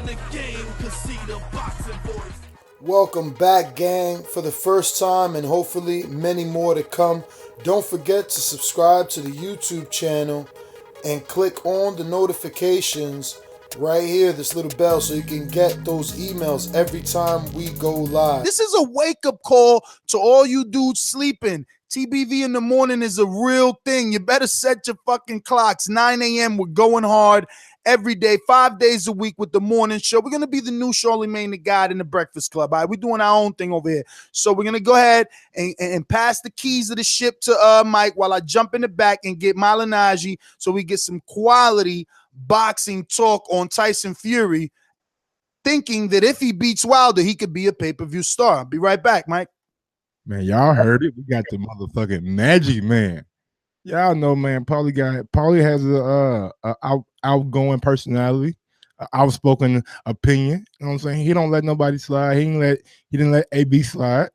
the game, cause see the boxing voice. Welcome back, gang, for the first time and hopefully many more to come. Don't forget to subscribe to the YouTube channel and click on the notifications right here, this little bell, so you can get those emails every time we go live. This is a wake-up call to all you dudes sleeping. TBV in the morning is a real thing. You better set your fucking clocks. 9 a.m. We're going hard every day, 5 days a week with the morning show. We're going to be the new Charlemagne the God in the Breakfast Club. All right, we're doing our own thing over here. So we're going to go ahead and pass the keys of the ship to Mike while I jump in the back and get Maglignaggi so we get some quality boxing talk on Tyson Fury, thinking that if he beats Wilder, he could be a pay-per-view star. I'll be right back, Mike. Man, y'all heard it. We got the motherfucking magic man. Y'all know, man. Paulie has a outgoing personality, a outspoken opinion. You know what I'm saying? He don't let nobody slide. He didn't let AB slide.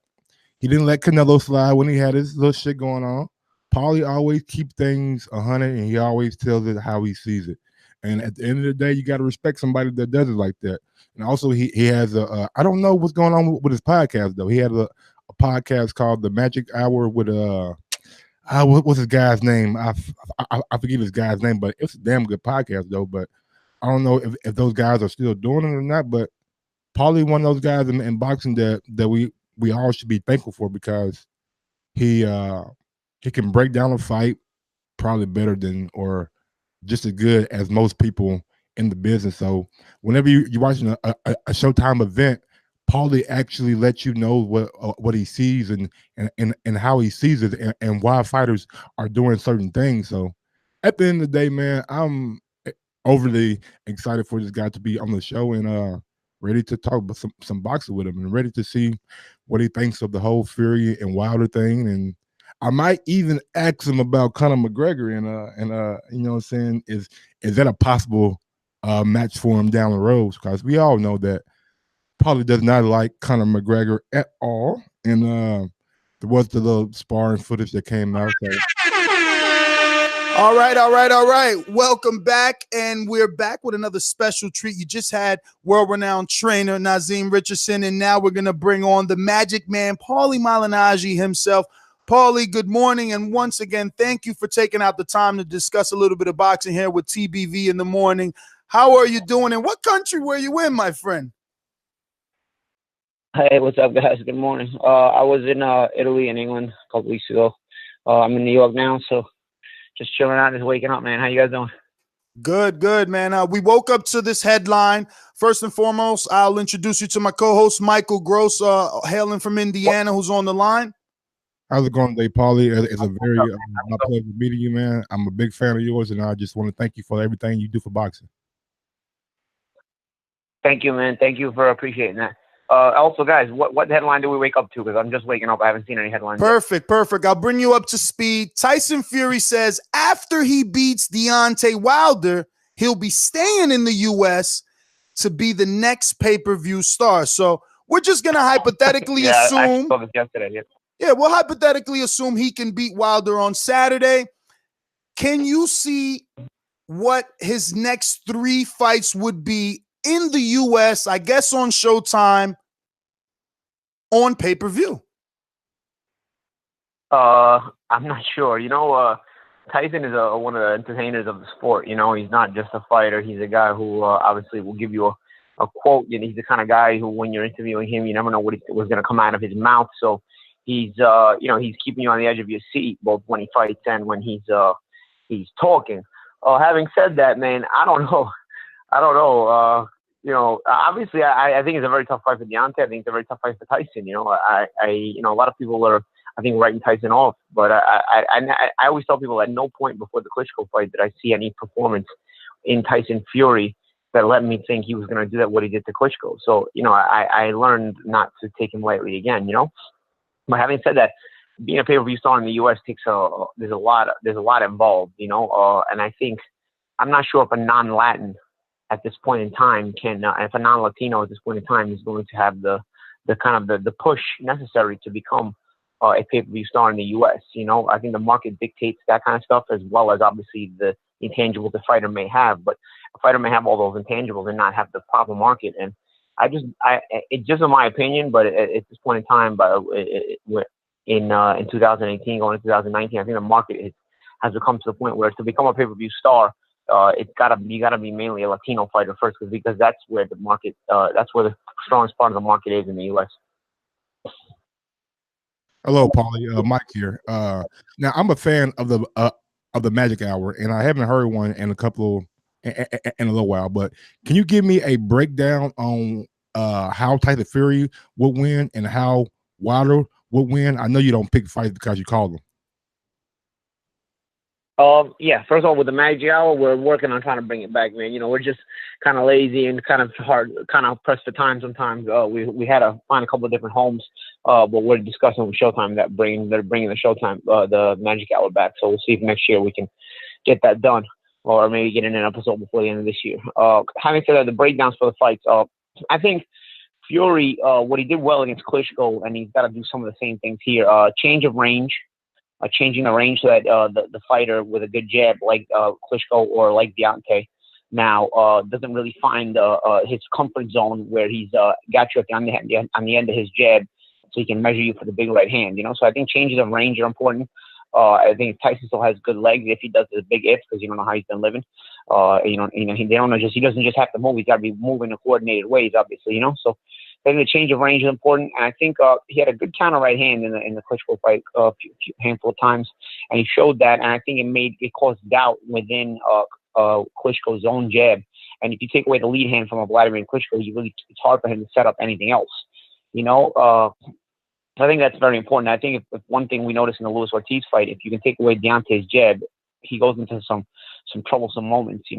He didn't let Canelo slide when he had his little shit going on. Paulie always keep things 100, and he always tells it how he sees it. And at the end of the day, you got to respect somebody that does it like that. And also, he has I don't know what's going on with his podcast though. He had a podcast called The Magic Hour with what's his guy's name? I forget his guy's name, but it's a damn good podcast though. But I don't know if those guys are still doing it or not. But Paulie, one of those guys in boxing that we all should be thankful for, because he can break down a fight probably better than or just as good as most people in the business. So whenever you're watching a Showtime event, Paulie actually lets you know what he sees and how he sees it and why fighters are doing certain things. So at the end of the day, man, I'm overly excited for this guy to be on the show and ready to talk about some boxing with him and ready to see what he thinks of the whole Fury and Wilder thing. And I might even ask him about Conor McGregor and you know what I'm saying, is that a possible match for him down the road? Because we all know that Paulie does not like Conor McGregor at all. And there was the little sparring footage that came out. So. All right. Welcome back. And we're back with another special treat. You just had world-renowned trainer Nazeem Richardson, and now we're going to bring on the magic man, Paulie Maglignaggi himself. Paulie, good morning. And once again, thank you for taking out the time to discuss a little bit of boxing here with TBV in the morning. How are you doing? And what country were you in, my friend? Hey, what's up, guys? Good morning. I was in Italy and England a couple weeks ago. I'm in New York now, so just chilling out, just waking up, man. How you guys doing? Good, man. We woke up to this headline. First and foremost, I'll introduce you to my co-host, Michael Gross, hailing from Indiana, who's on the line. How's it going today, Paulie? It's a very my pleasure meeting you, man. I'm a big fan of yours, and I just want to thank you for everything you do for boxing. Thank you, man. Thank you for appreciating that. Also, guys, what headline do we wake up to? Because I'm just waking up. I haven't seen any headlines Perfect. I'll bring you up to speed. Tyson Fury says after he beats Deontay Wilder, he'll be staying in the U.S. to be the next pay-per-view star. So we're just going to hypothetically assume. I saw this yesterday. Yeah, we'll hypothetically assume he can beat Wilder on Saturday. Can you see what his next 3 fights would be in the U.S., I guess on Showtime, on pay-per-view? I'm not sure. You know, Tyson is one of the entertainers of the sport. You know, he's not just a fighter. He's a guy who obviously will give you a quote. And he's the kind of guy who, when you're interviewing him, you never know what's going to come out of his mouth. So he's keeping you on the edge of your seat, both when he fights and when he's talking. Having said that, man, I don't know. Obviously, I think it's a very tough fight for Deontay. I think it's a very tough fight for Tyson. You know, a lot of people are, I think, writing Tyson off. But I always tell people at no point before the Klitschko fight did I see any performance in Tyson Fury that led me think he was going to do that what he did to Klitschko. So, you know, I learned not to take him lightly again. You know, but having said that, being a pay-per-view star in the U.S. there's a lot involved. You know, and I think I'm not sure if a non-Latin at this point in time if a non-Latino at this point in time is going to have the push necessary to become a pay-per-view star in the U.S. You know, I think the market dictates that kind of stuff, as well as obviously the intangibles a fighter may have. But a fighter may have all those intangibles and not have the proper market. And it's just in my opinion, but at this point in time, in 2018 going into 2019, I think the market has become to the point where to become a pay-per-view star, you gotta be mainly a Latino fighter first, because that's where the market, that's where the strongest part of the market is in the U.S. Hello, Paulie. Mike here. Now I'm a fan of the Magic Hour, and I haven't heard one in a little while. But can you give me a breakdown on how Tyson Fury would win and how Wilder would win? I know you don't pick fights because you call them. Yeah, first of all, with the Magic Hour, we're working on trying to bring it back, man. We're just kind of lazy and kind of pressed for time sometimes. We had to find a couple of different homes, but we're discussing with Showtime they're bringing the Showtime, the Magic Hour back. So we'll see if next year we can get that done, or maybe get in an episode before the end of this year. Having said that, the breakdowns for the fights, I think Fury, what he did well against Klitschko, and he's got to do some of the same things here. Change of range. Changing the range so that the fighter with a good jab like Klitschko or like Deontay now doesn't really find his comfort zone where he's got you on the end of his jab, so he can measure you for the big right hand. So I think changes of range are important. I think Tyson still has good legs if he does the big if, because you don't know how he's been living. He doesn't just have to move; he's got to be moving in coordinated ways, obviously. So I think the change of range is important, and I think he had a good counter right hand in the Klitschko fight a handful of times, and he showed that. And I think it caused doubt within Klitschko's own jab. And if you take away the lead hand from Vladimir Klitschko, it's hard for him to set up anything else. I think that's very important. I think if one thing we noticed in the Luis Ortiz fight, if you can take away Deontay's jab, he goes into some troublesome moments.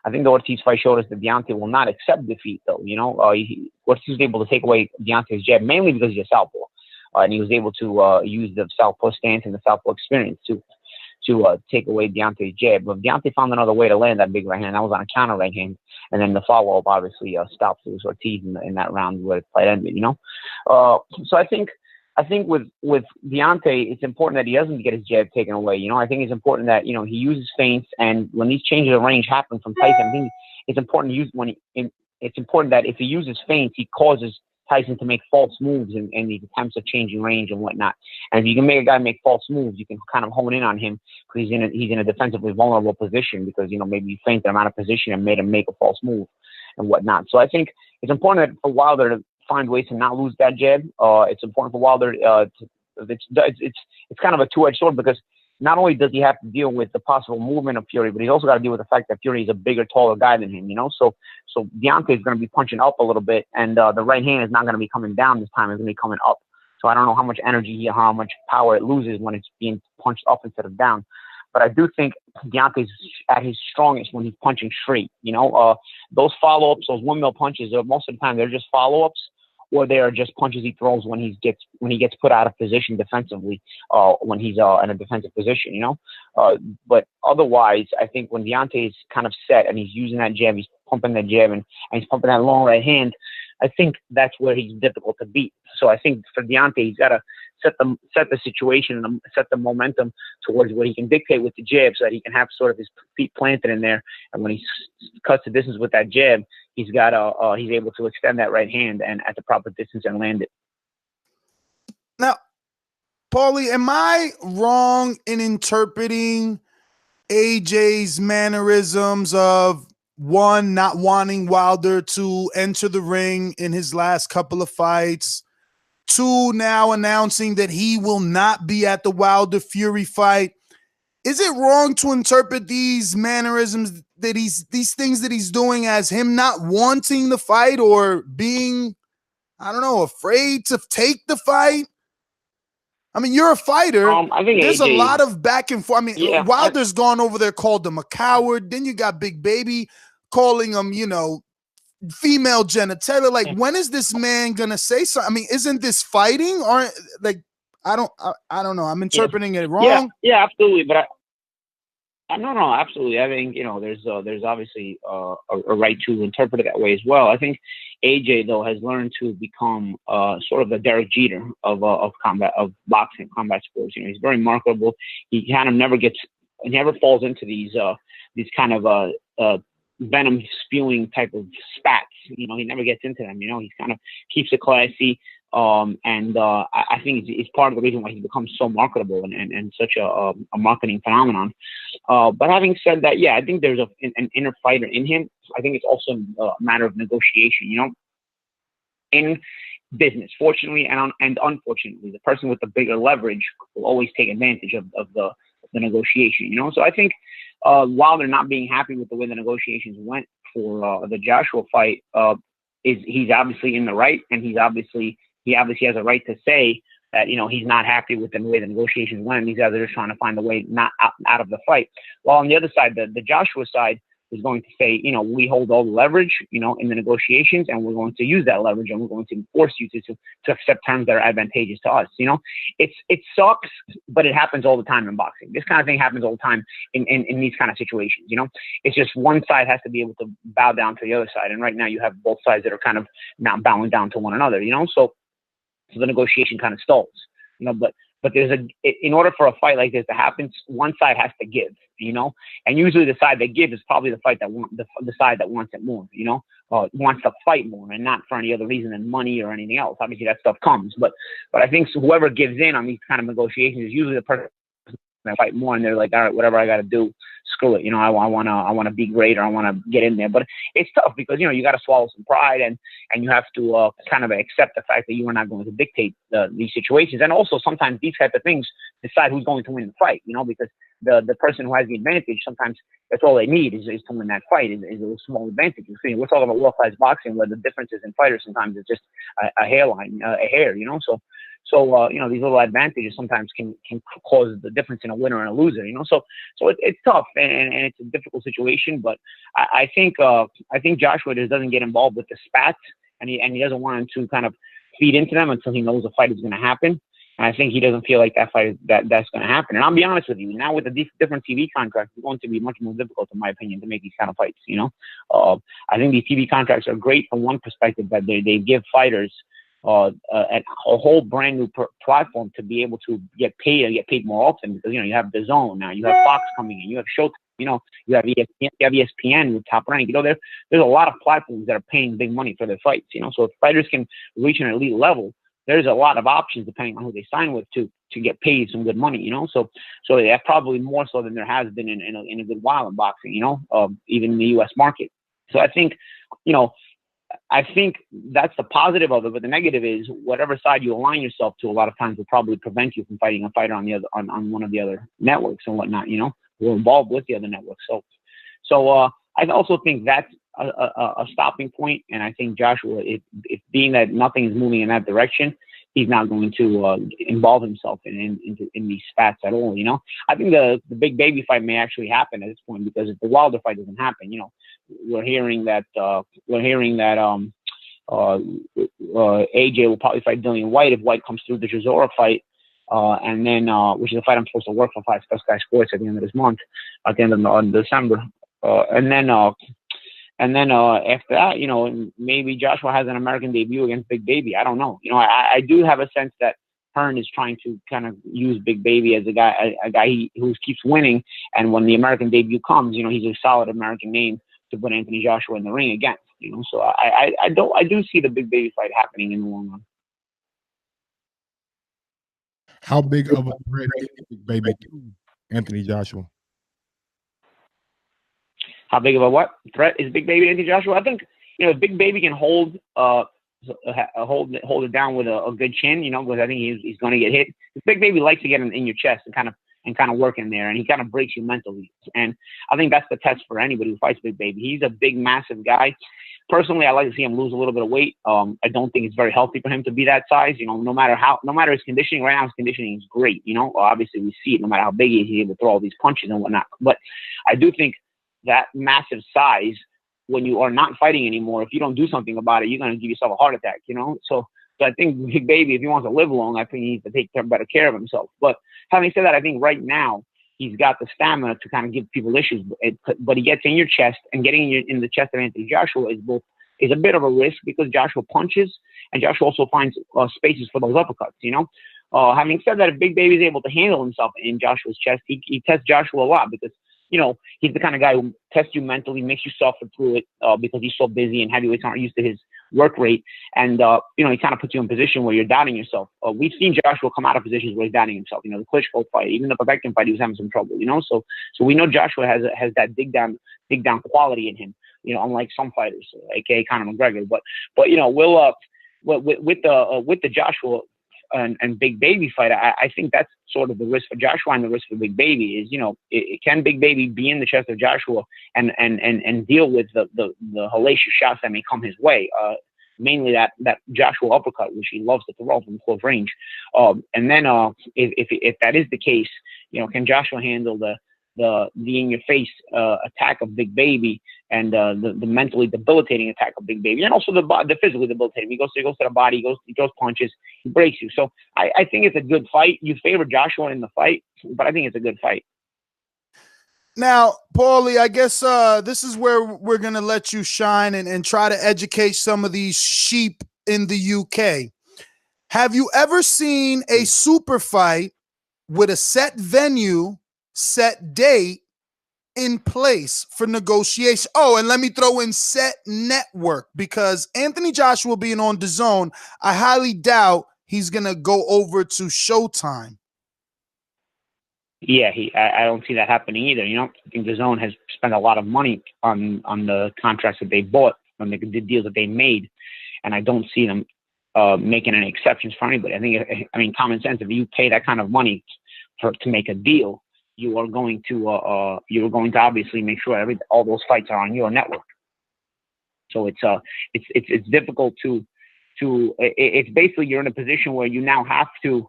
I think the Ortiz fight showed us that Deontay will not accept defeat, though. Ortiz was able to take away Deontay's jab mainly because he's a southpaw, and he was able to use the southpaw stance and the southpaw experience to take away Deontay's jab. But Deontay found another way to land that big right hand. That was on a counter right hand, and then the follow-up obviously stopped Luis Ortiz in that round where the fight ended. So I think with Deontay, it's important that he doesn't get his jab taken away. I think it's important that he uses feints, and when these changes of range happen from Tyson, I think it's important to use it's important that if he uses feints, he causes Tyson to make false moves in these attempts of changing range and whatnot. And if you can make a guy make false moves, you can kind of hone in on him because he's in a defensively vulnerable position because maybe you feinted him out of position and made him make a false move and whatnot. So I think it's important for Wilder to find ways to not lose that jab. It's important for Wilder. It's kind of a two-edged sword because not only does he have to deal with the possible movement of Fury, but he's also got to deal with the fact that Fury is a bigger, taller guy than him. So Deontay is going to be punching up a little bit, and the right hand is not going to be coming down this time. It's going to be coming up. So I don't know how much energy, how much power it loses when it's being punched up instead of down. But I do think Deontay's at his strongest when he's punching straight. Those follow-ups, those windmill punches, most of the time they're just follow-ups, or they are just punches he throws when he gets put out of position defensively, when he's in a defensive position, But otherwise, I think when Deontay's kind of set and he's using that jab, he's pumping that jab and he's pumping that long right hand, I think that's where he's difficult to beat. So I think for Deontay, he's got to set the situation and set the momentum towards what he can dictate with the jab so that he can have sort of his feet planted in there. And when he cuts the distance with that jab, he's able to extend that right hand and at the proper distance and land it. Now, Paulie, am I wrong in interpreting AJ's mannerisms of one, not wanting Wilder to enter the ring in his last couple of fights, two, now announcing that he will not be at the Wilder Fury fight? Is it wrong to interpret these mannerisms, that these things that he's doing, as him not wanting the fight or being, I don't know, afraid to take the fight? I mean, you're a fighter. I think there's AJ, a lot of back and forth. I mean, yeah, Wilder's gone over there, called him a coward. Then you got Big Baby calling him, female genitalia. Like, when is this man gonna say something? I mean, isn't this fighting? Or like, I don't know. I'm interpreting it wrong. Yeah, absolutely. But no, absolutely. I think there's obviously a right to interpret it that way as well. I think AJ though has learned to become sort of the Derek Jeter of boxing, combat sports. He's very marketable. He kind of never gets never falls into these kind of venom spewing type of spats. You know, he never gets into them. You know, he kind of keeps it classy. I think it's part of the reason why he's become so marketable and such a marketing phenomenon. But having said that, yeah, I think there's an inner fighter in him. I think it's also a matter of negotiation, you know, in business. Fortunately and unfortunately, the person with the bigger leverage will always take advantage of the negotiation, you know. So I think while they're not being happy with the way the negotiations went for the Joshua fight, he's obviously in the right, and he obviously has a right to say that, you know, he's not happy with the way the negotiations went. These guys are just trying to find a way not out of the fight. While on the other side, the Joshua side is going to say, you know, we hold all the leverage, you know, in the negotiations, and we're going to use that leverage, and we're going to force you to accept terms that are advantageous to us. You know, it sucks, but it happens all the time in boxing. This kind of thing happens all the time in these kind of situations. You know, it's just one side has to be able to bow down to the other side, and right now you have both sides that are kind of not bowing down to one another. You know, so the negotiation kind of stalls. You know, but in order for a fight like this to happen, one side has to give, you know, and usually the side that gives is probably the side that wants it more, you know, wants to fight more, and not for any other reason than money or anything else. Obviously that stuff comes, but I think whoever gives in on these kind of negotiations is usually the person that fight more, and they're like, all right, whatever I got to do, screw it, you know, I want to be great, or I want to get in there. But it's tough because, you know, you got to swallow some pride, and you have to kind of accept the fact that you are not going to dictate these situations. And also sometimes these type of things decide who's going to win the fight, you know, because the person who has the advantage, sometimes that's all they need is to win that fight, is a small advantage. We're talking about world-class boxing where the differences in fighters sometimes is just a hairline, a hair, you know. So you know, these little advantages sometimes can cause the difference in a winner and a loser, you know. So it's tough, and it's a difficult situation. But I think Joshua just doesn't get involved with the spats, and he doesn't want to kind of feed into them until he knows the fight is going to happen. And I think he doesn't feel like that's going to happen. And I'll be honest with you, now with the different TV contracts, it's going to be much more difficult, in my opinion, to make these kind of fights. You know, I think these TV contracts are great from one perspective, that they give fighters a whole brand new platform to be able to get paid more often, because, you know, you have the Zone now, you have Fox coming in, you have Showtime, you know, you have ESPN with Top Rank. You know, there's a lot of platforms that are paying big money for their fights. You know, so if fighters can reach an elite level, there's a lot of options depending on who they sign with to get paid some good money. You know, so yeah, probably more so than there has been in a good while in boxing. You know, even in the U.S. market. So I think, you know, I think that's the positive of it, but the negative is whatever side you align yourself to, a lot of times will probably prevent you from fighting a fighter on one of the other networks and whatnot, you know, who are involved with the other networks. So I also think that's a stopping point, and I think Joshua, if being that nothing is moving in that direction, he's not going to involve himself in these spats at all. You know, I think the big baby fight may actually happen at this point, because if the Wilder fight doesn't happen, you know, we're hearing that AJ will probably fight Dillian White if White comes through the Chisora fight, and then which is a fight I'm supposed to work for Fight Sky Sports at the end of this month, at the end of December, and then after that, you know, maybe Joshua has an American debut against Big Baby. I don't know. You know, I do have a sense that Hearn is trying to kind of use Big Baby as a guy who keeps winning, and when the American debut comes, you know, he's a solid American name to put Anthony Joshua in the ring against. You know, so I do see the Big Baby fight happening in the long run. How big of a threat is Big Baby to Anthony Joshua? How big of a what threat is Big Baby to Anthony Joshua? I think, you know, Big Baby can hold it down with a good chin, you know, because I think he's going to get hit. Big Baby likes to get in your chest and kind of work in there, and he kind of breaks you mentally. And I think that's the test for anybody who fights Big Baby. He's a big, massive guy. Personally, I like to see him lose a little bit of weight. I don't think it's very healthy for him to be that size. You know, no matter his conditioning. Right now, his conditioning is great. You know, obviously we see it. No matter how big he is, he's able to throw all these punches and whatnot. But I do think that massive size, when you are not fighting anymore, if you don't do something about it, you're going to give yourself a heart attack, you know? So I think Big Baby, if he wants to live long, I think he needs to take better care of himself. But having said that, I think right now he's got the stamina to kind of give people issues, but he gets in your chest, and getting in the chest of Anthony Joshua is a bit of a risk, because Joshua punches, and Joshua also finds spaces for those uppercuts, you know? Having said that, if Big Baby is able to handle himself in Joshua's chest, he tests Joshua a lot because, he's the kind of guy who tests you mentally, makes you suffer through it because he's so busy and heavyweights aren't used to his work rate. And, he kind of puts you in a position where you're doubting yourself. We've seen Joshua come out of positions where he's doubting himself. The Klitschko fight, even the Povetkin fight, he was having some trouble, So we know Joshua has that dig down quality in him, unlike some fighters, aka Conor McGregor. But we'll with the Joshua and Big Baby fight, I think that's sort of the risk for Joshua and the risk for Big Baby is, can Big Baby be in the chest of Joshua and deal with the hellacious shots that may come his way, mainly that Joshua uppercut, which he loves to throw from close range. And then if that is the case, can Joshua handle the in your face attack of Big Baby and the mentally debilitating attack of Big Baby, and also the physically debilitating. He goes to the body, he throws punches, he breaks you. So I think it's a good fight. You favor Joshua in the fight, but I think it's a good fight. Now, Paulie, I guess this is where we're gonna let you shine and try to educate some of these sheep in the UK. Have you ever seen a super fight with a set venue, set date in place for negotiation? Oh, and let me throw in set network, because Anthony Joshua being on DAZN, I highly doubt he's gonna go over to Showtime. Yeah, I don't see that happening either. I think DAZN has spent a lot of money on the contracts that they bought, on the deals that they made, and I don't see them making any exceptions for anybody. I mean, common sense. If you pay that kind of money to make a deal, you are going to obviously make sure all those fights are on your network. So it's difficult to it's basically you're in a position where you now have to.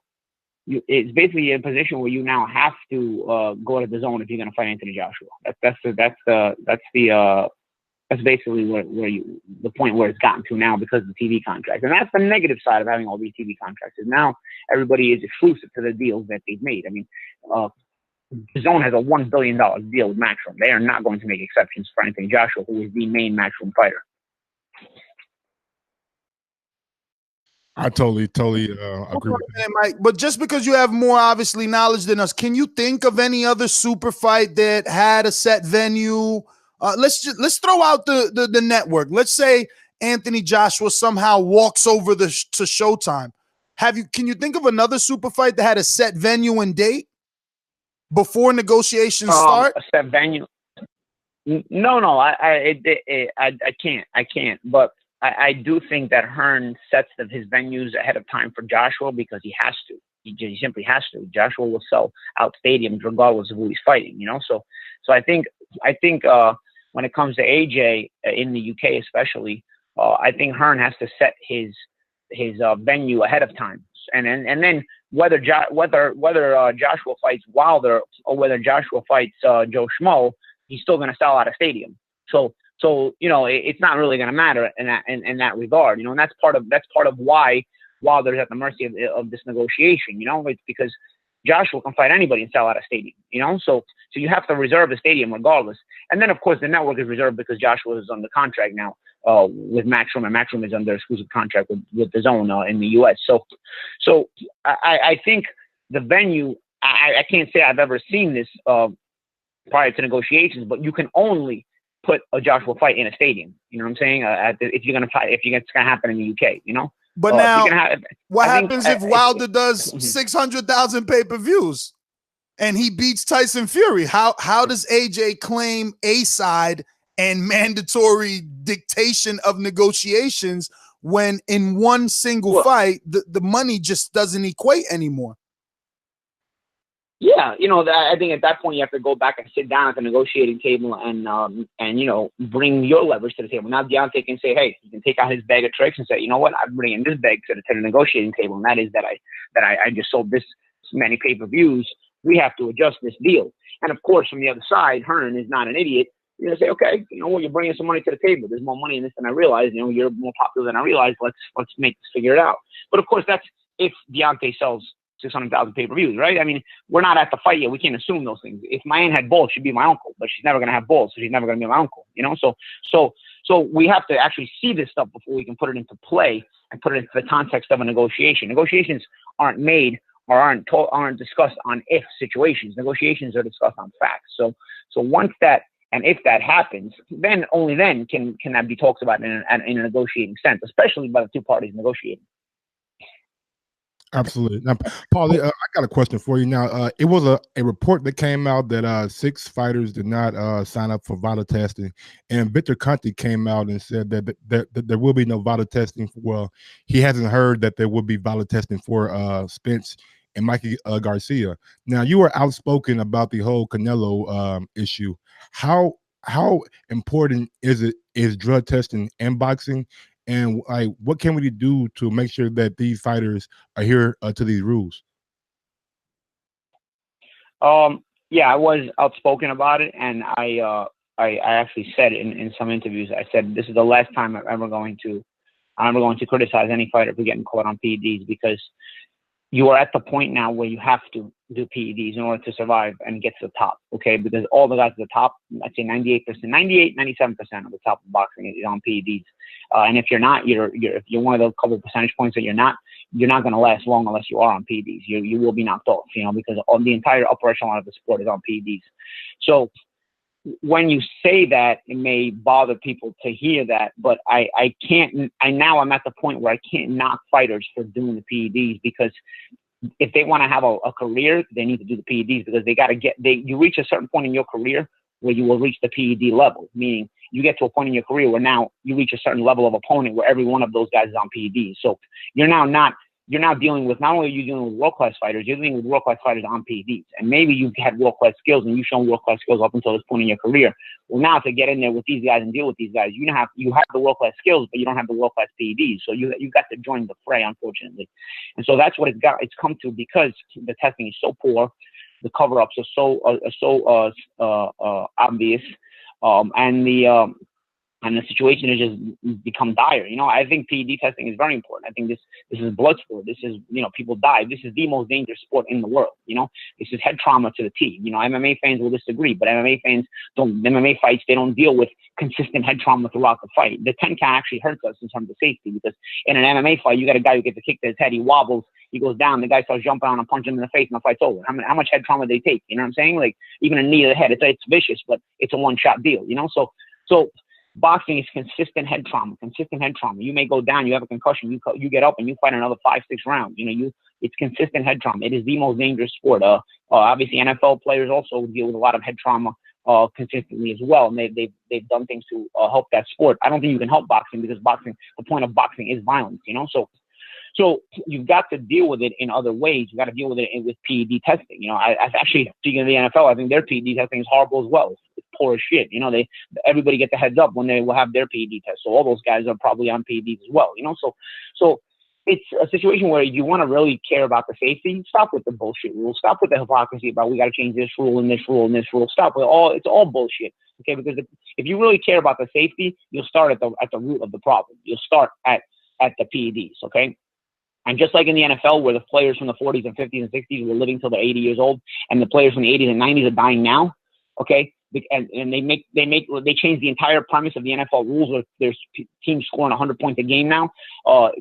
It's basically a position where you now have to go to DAZN if you're going to fight Anthony Joshua. That's basically where the point where it's gotten to now because of the TV contract. And that's the negative side of having all these TV contracts is now everybody is exclusive to the deals that they've made. I mean, DAZN has a $1 billion deal with Matchroom. They are not going to make exceptions for Anthony Joshua, who is the main Matchroom fighter. I totally agree with that. Mike, but just because you have more obviously knowledge than us, can you think of any other super fight that had a set venue? Let's throw out the network. Let's say Anthony Joshua somehow walks over to Showtime. Can you think of another super fight that had a set venue and date before negotiations start? A set venue? No, I can't. But I do think that Hearn sets his venues ahead of time for Joshua because he has to. He simply has to. Joshua will sell out stadiums regardless of who he's fighting. So I think when it comes to AJ in the UK especially, I think Hearn has to set his venue ahead of time, and then whether Joshua fights Wilder or whether Joshua fights Joe Schmo, he's still going to sell out a stadium. So it's not really going to matter in that regard. And that's part of why Wilder's at the mercy of this negotiation. It's because Joshua can fight anybody and sell out a stadium. So you have to reserve a stadium regardless. And then of course the network is reserved because Joshua is under contract now with Matchroom, and Matchroom is under exclusive contract with DAZN in the US. So I think the venue. I can't say I've ever seen this prior to negotiations, but you can only put a Joshua fight in a stadium. You know what I'm saying? If you're going to fight, if it's going to happen in the UK, But now, what happens if Wilder does 600,000 pay-per-views and he beats Tyson Fury? How does AJ claim a side and mandatory dictation of negotiations when in one single fight the money just doesn't equate anymore? Yeah, I think at that point you have to go back and sit down at the negotiating table and bring your leverage to the table. Now Deontay can say, hey, he can take out his bag of tricks and say, you know what, I'm bringing this bag to the negotiating table, and that is that I just sold this many pay-per-views. We have to adjust this deal. And of course, from the other side, Hearn is not an idiot. You're gonna say, okay, you're bringing some money to the table. There's more money in this than I realized. You're more popular than I realized. Let's figure it out. But of course, that's if Deontay sells 600,000 pay-per-views, right? I mean, we're not at the fight yet. We can't assume those things. If my aunt had balls, she'd be my uncle, but she's never going to have balls, so she's never going to be my uncle, So we have to actually see this stuff before we can put it into play and put it into the context of a negotiation. Negotiations aren't made or aren't discussed on if situations. Negotiations are discussed on facts. So once that, and if that happens, then only then can that be talked about in a negotiating sense, especially by the two parties negotiating. Absolutely. Now, Paulie, I got a question for you. Now, it was a report that came out that 6 fighters did not sign up for VADA testing, and Victor Conte came out and said that there will be no VADA testing. Well, he hasn't heard that there will be VADA testing for Spence and Mikey Garcia. Now, you were outspoken about the whole Canelo issue. How important is drug testing in boxing? And like, what can we do to make sure that these fighters adhere to these rules? Yeah, I was outspoken about it, and I actually said in some interviews, I said this is the last time I'm ever going to criticize any fighter for getting caught on PEDs, because you are at the point now where you have to do PEDs in order to survive and get to the top, okay? Because all the guys at the top, I'd say 97% of the top of boxing is on PEDs. And if you're not, if you're one of those couple of percentage points that you're not going to last long unless you are on PEDs. You will be knocked off, because the entire upper echelon of the sport is on PEDs. So when you say that, it may bother people to hear that, but I can't. Now I'm at the point where I can't knock fighters for doing the PEDs, because if they want to have a career, they need to do the PEDs, because you reach a certain point in your career where you will reach the PED level, meaning you get to a point in your career where now you reach a certain level of opponent where every one of those guys is on PEDs. So you're now dealing with, not only are you dealing with world-class fighters, you're dealing with world-class fighters on PEDs. And maybe you've had world-class skills and you've shown world-class skills up until this point in your career. Well, now to get in there with these guys and deal with these guys, you have the world-class skills, but you don't have the world-class PEDs. So you've got to join the fray, unfortunately. And so that's what it's come to, because the testing is so poor, the cover-ups are so obvious, and the situation has just become dire. I think PED testing is very important. I think this is blood sport. This is, people die. This is the most dangerous sport in the world. This is head trauma to the T. MMA fans will disagree, but MMA fights, they don't deal with consistent head trauma throughout the fight. The 10 count actually hurts us in terms of safety, because in an MMA fight, you got a guy who gets a kick to his head, he wobbles, he goes down, the guy starts jumping on him, punching him in the face, and the fight's over. How much head trauma do they take? You know what I'm saying? Like, even a knee to the head, it's vicious, but it's a one-shot deal, So boxing is consistent head trauma. You may go down, you have a concussion, you get up and you fight another 5-6 rounds. It's consistent head trauma. It is the most dangerous sport. Obviously NFL players also deal with a lot of head trauma consistently as well, and they've done things to help that sport. I don't think you can help boxing, because the point of boxing is violence. So you've got to deal with it in other ways. You got to deal with it with PED testing. I actually, speaking of the NFL, I think their PED testing is horrible as well. It's poor as shit. Everybody gets a heads up when they will have their PED test. So all those guys are probably on PEDs as well. So it's a situation where you want to really care about the safety. Stop with the bullshit rules. Stop with the hypocrisy about we got to change this rule and this rule and this rule. Stop with it's all bullshit. Okay, because if you really care about the safety, you'll start at the root of the problem. You'll start at the PEDs. Okay. And just like in the NFL, where the players from the 40s and 50s and 60s were living till they're 80 years old, and the players from the 80s and 90s are dying now, okay? And they change the entire premise of the NFL rules, where there's teams scoring 100 points a game now,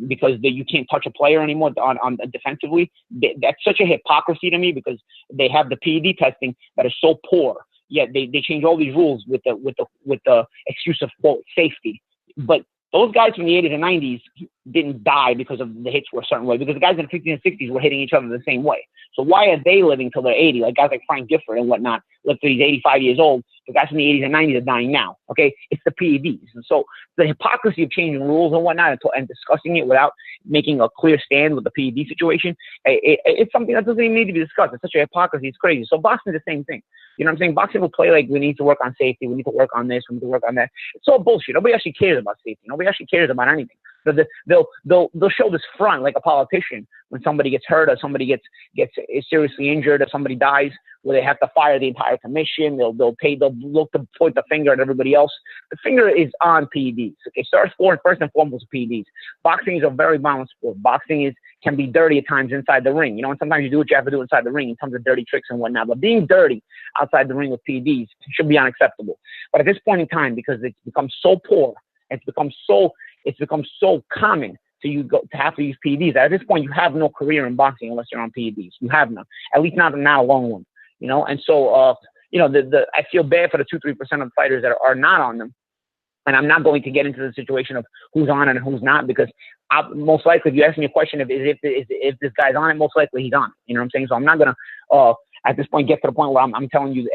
because you can't touch a player anymore on defensively. That's such a hypocrisy to me, because they have the PED testing that is so poor, yet they change all these rules with the excuse of, quote, safety. But those guys from the 80s and 90s didn't die because of the hits were a certain way, because the guys in the 50s and 60s were hitting each other the same way. So why are they living till they're 80? Like guys like Frank Gifford and whatnot live till he's 85 years old. The guys from the 80s and 90s are dying now. Okay, it's the PEDs. And so the hypocrisy of changing rules and whatnot and discussing it without making a clear stand with the PED situation, it's something that doesn't even need to be discussed. It's such a hypocrisy. It's crazy. So boxing is the same thing. You know what I'm saying? Boxing will play like we need to work on safety. We need to work on this. We need to work on that. It's all bullshit. Nobody actually cares about safety. Nobody actually cares about anything. They'll show this front like a politician when somebody gets hurt or somebody gets seriously injured or somebody dies, where they have to fire the entire commission. They'll look to point the finger at everybody else. The finger is on PEDs. Okay, first and foremost PEDs. Boxing is a very violent sport. Boxing can be dirty at times inside the ring. And sometimes you do what you have to do inside the ring in terms of dirty tricks and whatnot. But being dirty outside the ring with PEDs should be unacceptable. But at this point in time, because it's become so poor, it's become so common you go to have to use PEDs. At this point, you have no career in boxing unless you're on PEDs. You have none, at least not a long one. And so I feel bad for the 2-3% of fighters that are not on them. And I'm not going to get into the situation of who's on and who's not, because most likely, if you ask me a question of if this guy's on it, most likely he's on it. You know what I'm saying? So I'm not going to, at this point, get to the point where I'm telling you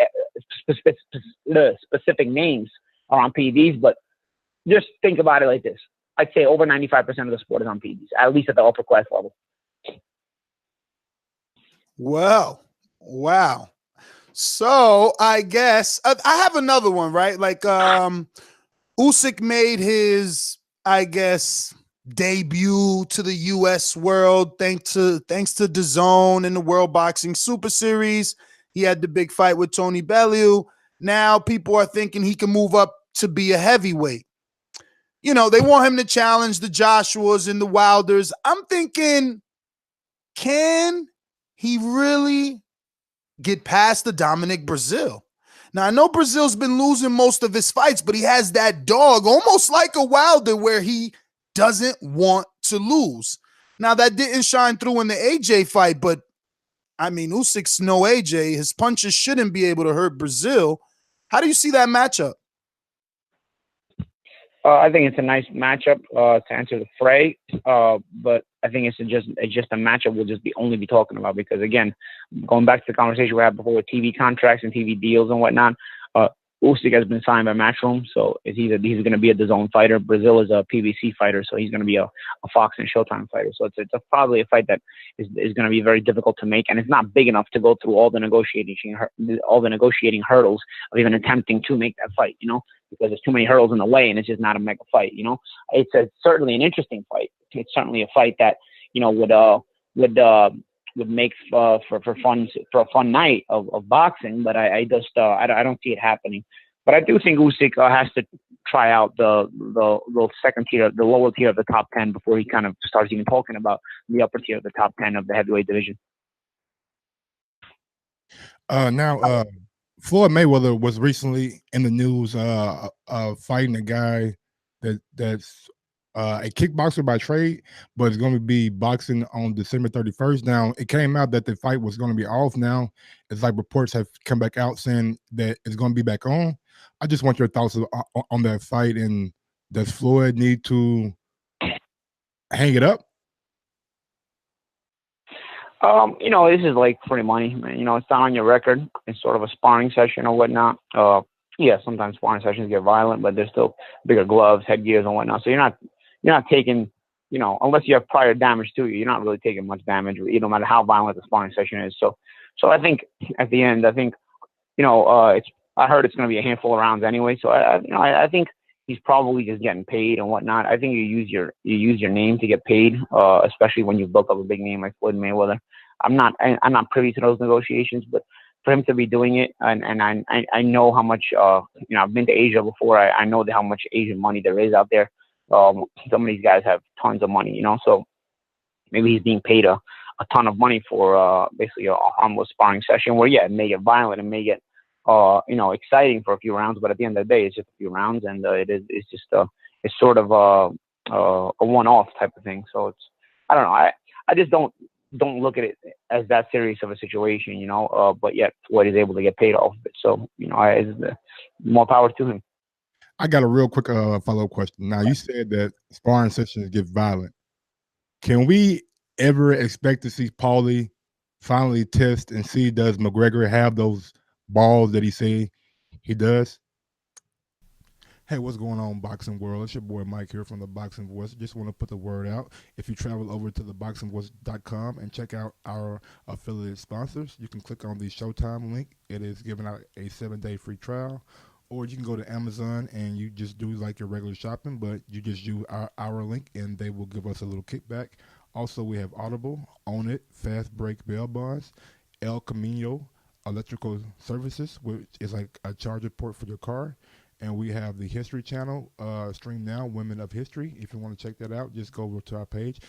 the specific names are on PEDs, but just think about it like this. I'd say over 95% of the sport is on PEDs, at least at the upper class level. Well, wow. So I guess I have another one, right? Like Usyk made his, I guess, debut to the U.S. world thanks to DAZN in the World Boxing Super Series. He had the big fight with Tony Bellew. Now people are thinking he can move up to be a heavyweight. They want him to challenge the Joshuas and the Wilders. I'm thinking, can he really get past the Dominic Brazil? Now, I know Brazil's been losing most of his fights, but he has that dog, almost like a Wilder, where he doesn't want to lose. Now, that didn't shine through in the AJ fight, but, I mean, Usyk's no AJ. His punches shouldn't be able to hurt Brazil. How do you see that matchup? I think it's a nice matchup to enter the fray, but I think it's just a matchup we'll just only be talking about, because, again, going back to the conversation we had before with TV contracts and TV deals and whatnot, Usyk has been signed by Matchroom, so he's going to be a DAZN fighter. Brazil is a PBC fighter, so he's going to be a Fox and Showtime fighter. So it's probably a fight that is going to be very difficult to make, and it's not big enough to go through all the negotiating hurdles of even attempting to make that fight, because there's too many hurdles in the way, and it's just not a mega fight. It's certainly an interesting fight. It's certainly a fight that would make for a fun night of boxing, but I don't see it happening. But I do think Usyk has to try out the second tier, the lower tier of the top 10 before he kind of starts even talking about the upper tier of the top 10 of the heavyweight division. Now, Floyd Mayweather was recently in the news fighting a guy that's a kickboxer by trade, but it's going to be boxing on December 31st. Now, it came out that the fight was going to be off. Now, it's like reports have come back out saying that it's going to be back on. I just want your thoughts on that fight, and does Floyd need to hang it up? This is like free money, man. It's not on your record. It's sort of a sparring session or whatnot. Yeah, sometimes sparring sessions get violent, but there's still bigger gloves, headgears, and whatnot. So you're not taking, unless you have prior damage to you, you're not really taking much damage, no matter how violent the sparring session is. So I think at the end, I heard it's going to be a handful of rounds anyway. So I think he's probably just getting paid and whatnot. I think you use your name to get paid, especially when you've built up a big name like Floyd Mayweather. I'm not privy to those negotiations, but for him to be doing it, and I know how much, I've been to Asia before. I know how much Asian money there is out there. Some of these guys have tons of money, so maybe he's being paid a ton of money for basically a harmless sparring session where, yeah, it may get violent, it may get, exciting for a few rounds, but at the end of the day, it's just a few rounds, and it's sort of a one-off type of thing. So I don't know. I just don't look at it as that serious of a situation, but yet Floyd is able to get paid off of it. So, more power to him. I got a real quick follow-up question. Now, you said that sparring sessions get violent. Can we ever expect to see Paulie finally test and see, does McGregor have those balls that he say he does? Hey, what's going on, boxing world? It's your boy Mike here from the Boxing Voice. Just want to put the word out. If you travel over to theboxingvoice.com and check out our affiliate sponsors, you can click on the Showtime link. It is giving out a 7-day free trial. Or you can go to Amazon and you just do like your regular shopping, but you just use our link and they will give us a little kickback. Also, we have Audible, Own It, Fast Break Bail Bonds, El Camino Electrical Services, which is like a charger port for your car. And we have the History Channel, Stream Now, Women of History. If you want to check that out, just go over to our page.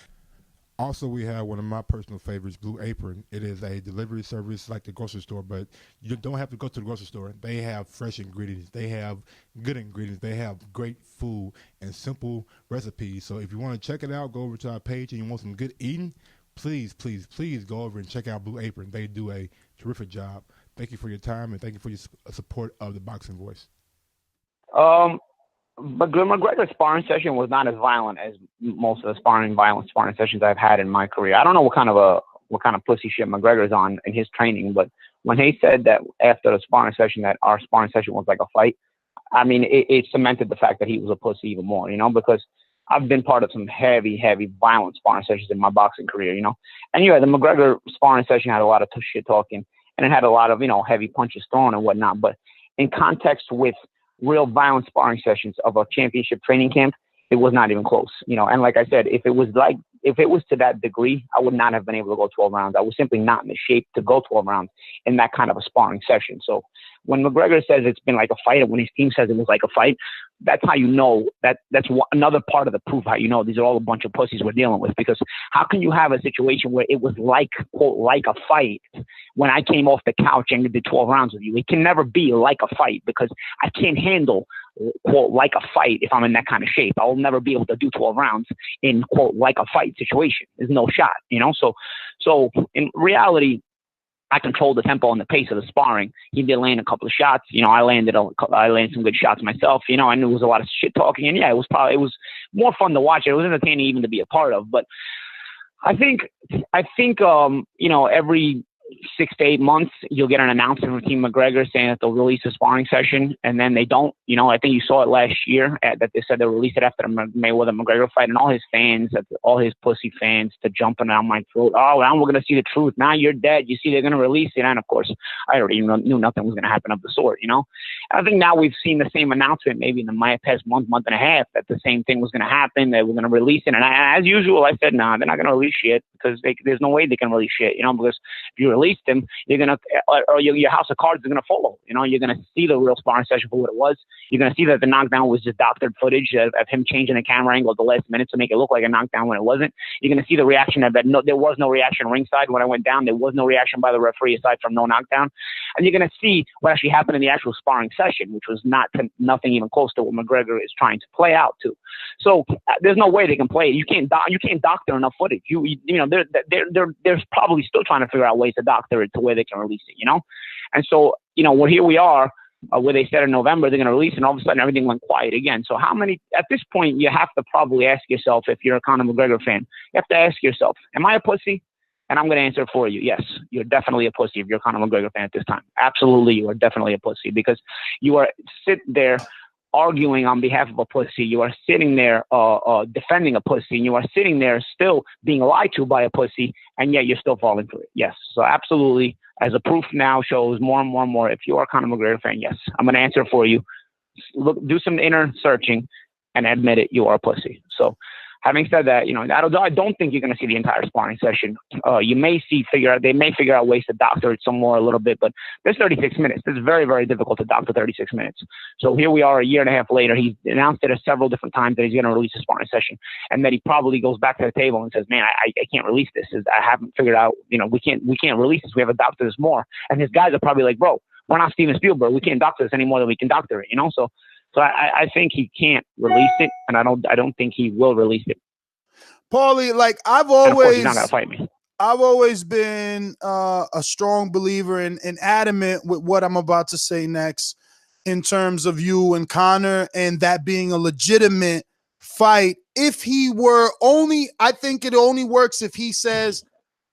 Also, we have one of my personal favorites, Blue Apron. It is a delivery service like the grocery store, but you don't have to go to the grocery store. They have fresh ingredients. They have good ingredients. They have great food and simple recipes. So if you want to check it out, go over to our page and you want some good eating, please, please, please go over and check out Blue Apron. They do a terrific job. Thank you for your time and thank you for your support of the Boxing Voice. But McGregor's sparring session was not as violent as most of the violent sparring sessions I've had in my career. I don't know what kind of pussy shit McGregor's on in his training, but when he said that after the sparring session that our sparring session was like a fight, I mean, it cemented the fact that he was a pussy even more, you know, because I've been part of some heavy, violent sparring sessions in my boxing career, you know. And yeah, the McGregor sparring session had a lot of shit talking, and it had a lot of, you know, heavy punches thrown and whatnot. But in context with real violent sparring sessions of a championship training camp, it was not even close, you know. And like I said, if it was to that degree, I would not have been able to go 12 rounds. I was simply not in the shape to go 12 rounds in that kind of a sparring session. So when McGregor says it's been like a fight, and when his team says it was like a fight, that's how you know that's another part of the proof how you know these are all a bunch of pussies we're dealing with. Because how can you have a situation where it was like, quote, like a fight when I came off the couch and did 12 rounds with you? It can never be like a fight because I can't handle, quote, like a fight if I'm in that kind of shape. I will never be able to do 12 rounds in, quote, like a fight situation. There's no shot, you know? So in reality, I controlled the tempo and the pace of the sparring. He did land a couple of shots. You know, I landed some good shots myself. You know, I knew it was a lot of shit talking, and yeah, it was more fun to watch. It was entertaining even to be a part of. But I think you know, every 6 to 8 months, you'll get an announcement from Team McGregor saying that they'll release a sparring session, and then they don't. You know, I think you saw it last year that they said they'll release it after the Mayweather McGregor fight, and all his fans, all his pussy fans, to jumping down my throat. Oh, now we're gonna see the truth. Now you're dead. You see, they're gonna release it, and of course, I already knew nothing was gonna happen of the sort. You know, and I think now we've seen the same announcement maybe in the past month and a half that the same thing was gonna happen. They were gonna release it, and as usual, I said, nah, they're not gonna release shit because there's no way they can release shit. You know, because if you release them, you're gonna, or your house of cards is gonna follow. You know, you're gonna see the real sparring session for what it was. You're gonna see that the knockdown was just doctored footage of him changing the camera angle at the last minute to make it look like a knockdown when it wasn't. You're gonna see the reaction of that. No, there was no reaction ringside when I went down. There was no reaction by the referee aside from no knockdown. And you're gonna see what actually happened in the actual sparring session, which was nothing even close to what McGregor is trying to play out to. So there's no way they can play it. You can't doctor enough footage. You know, they're probably still trying to figure out ways to doctor it to where they can release it, you know? And so, you know, here we are, where they said in November they're going to release, and all of a sudden everything went quiet again. So at this point, you have to probably ask yourself, if you're a Conor McGregor fan, you have to ask yourself, am I a pussy? And I'm going to answer for you. Yes, you're definitely a pussy if you're a Conor McGregor fan at this time. Absolutely, you are definitely a pussy, because you are sitting there arguing on behalf of a pussy. You are sitting there defending a pussy, and you are sitting there still being lied to by a pussy, and yet you're still falling for it. Yes, so absolutely, as a proof now shows more and more and more, if you are a Conor McGregor fan, yes, I'm going to answer for you. Look, do some inner searching and admit it, you are a pussy. So having said that, you know, I don't think you're going to see the entire sparring session. They may figure out ways to doctor it some more a little bit, but there's 36 minutes. It's very, very difficult to doctor 36 minutes. So here we are a year and a half later. He's announced it several different times that he's going to release a sparring session, and that he probably goes back to the table and says, man, I can't release this. I haven't figured out, you know, we can't release this. We have to doctor this more. And his guys are probably like, bro, we're not Steven Spielberg. We can't doctor this any more than we can doctor it, you know? So I think he can't release it, and I don't think he will release it. Paulie, like and of course, he's not gonna fight me. I've always been a strong believer and adamant with what I'm about to say next in terms of you and Conor, and that being a legitimate fight. If he were I think it only works if he says,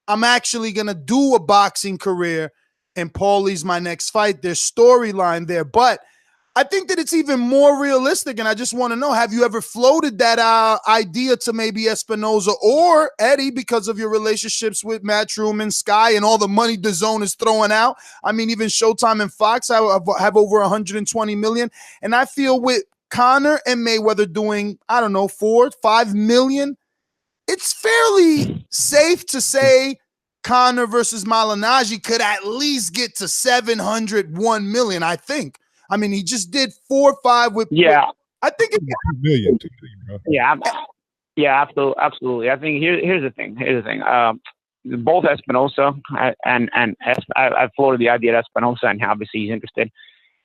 I'm actually gonna do a boxing career and Paulie's my next fight. There's storyline there, but I think that it's even more realistic, and I just want to know, have you ever floated that idea to maybe Espinoza or Eddie because of your relationships with Matchroom and Sky and all the money DAZN is throwing out? I mean, even Showtime and Fox have over 120 million, and I feel with Conor and Mayweather doing, I don't know, 4, 5 million, it's fairly safe to say Conor versus Maglignaggi could at least get to 701 million, I think. I mean, he just did 4 or 5 with. Yeah, I think it's 2 million. Bro. Yeah, Yeah, absolutely. I think here's the thing. Both Espinosa and I've floated the idea at Espinosa, and obviously he's interested.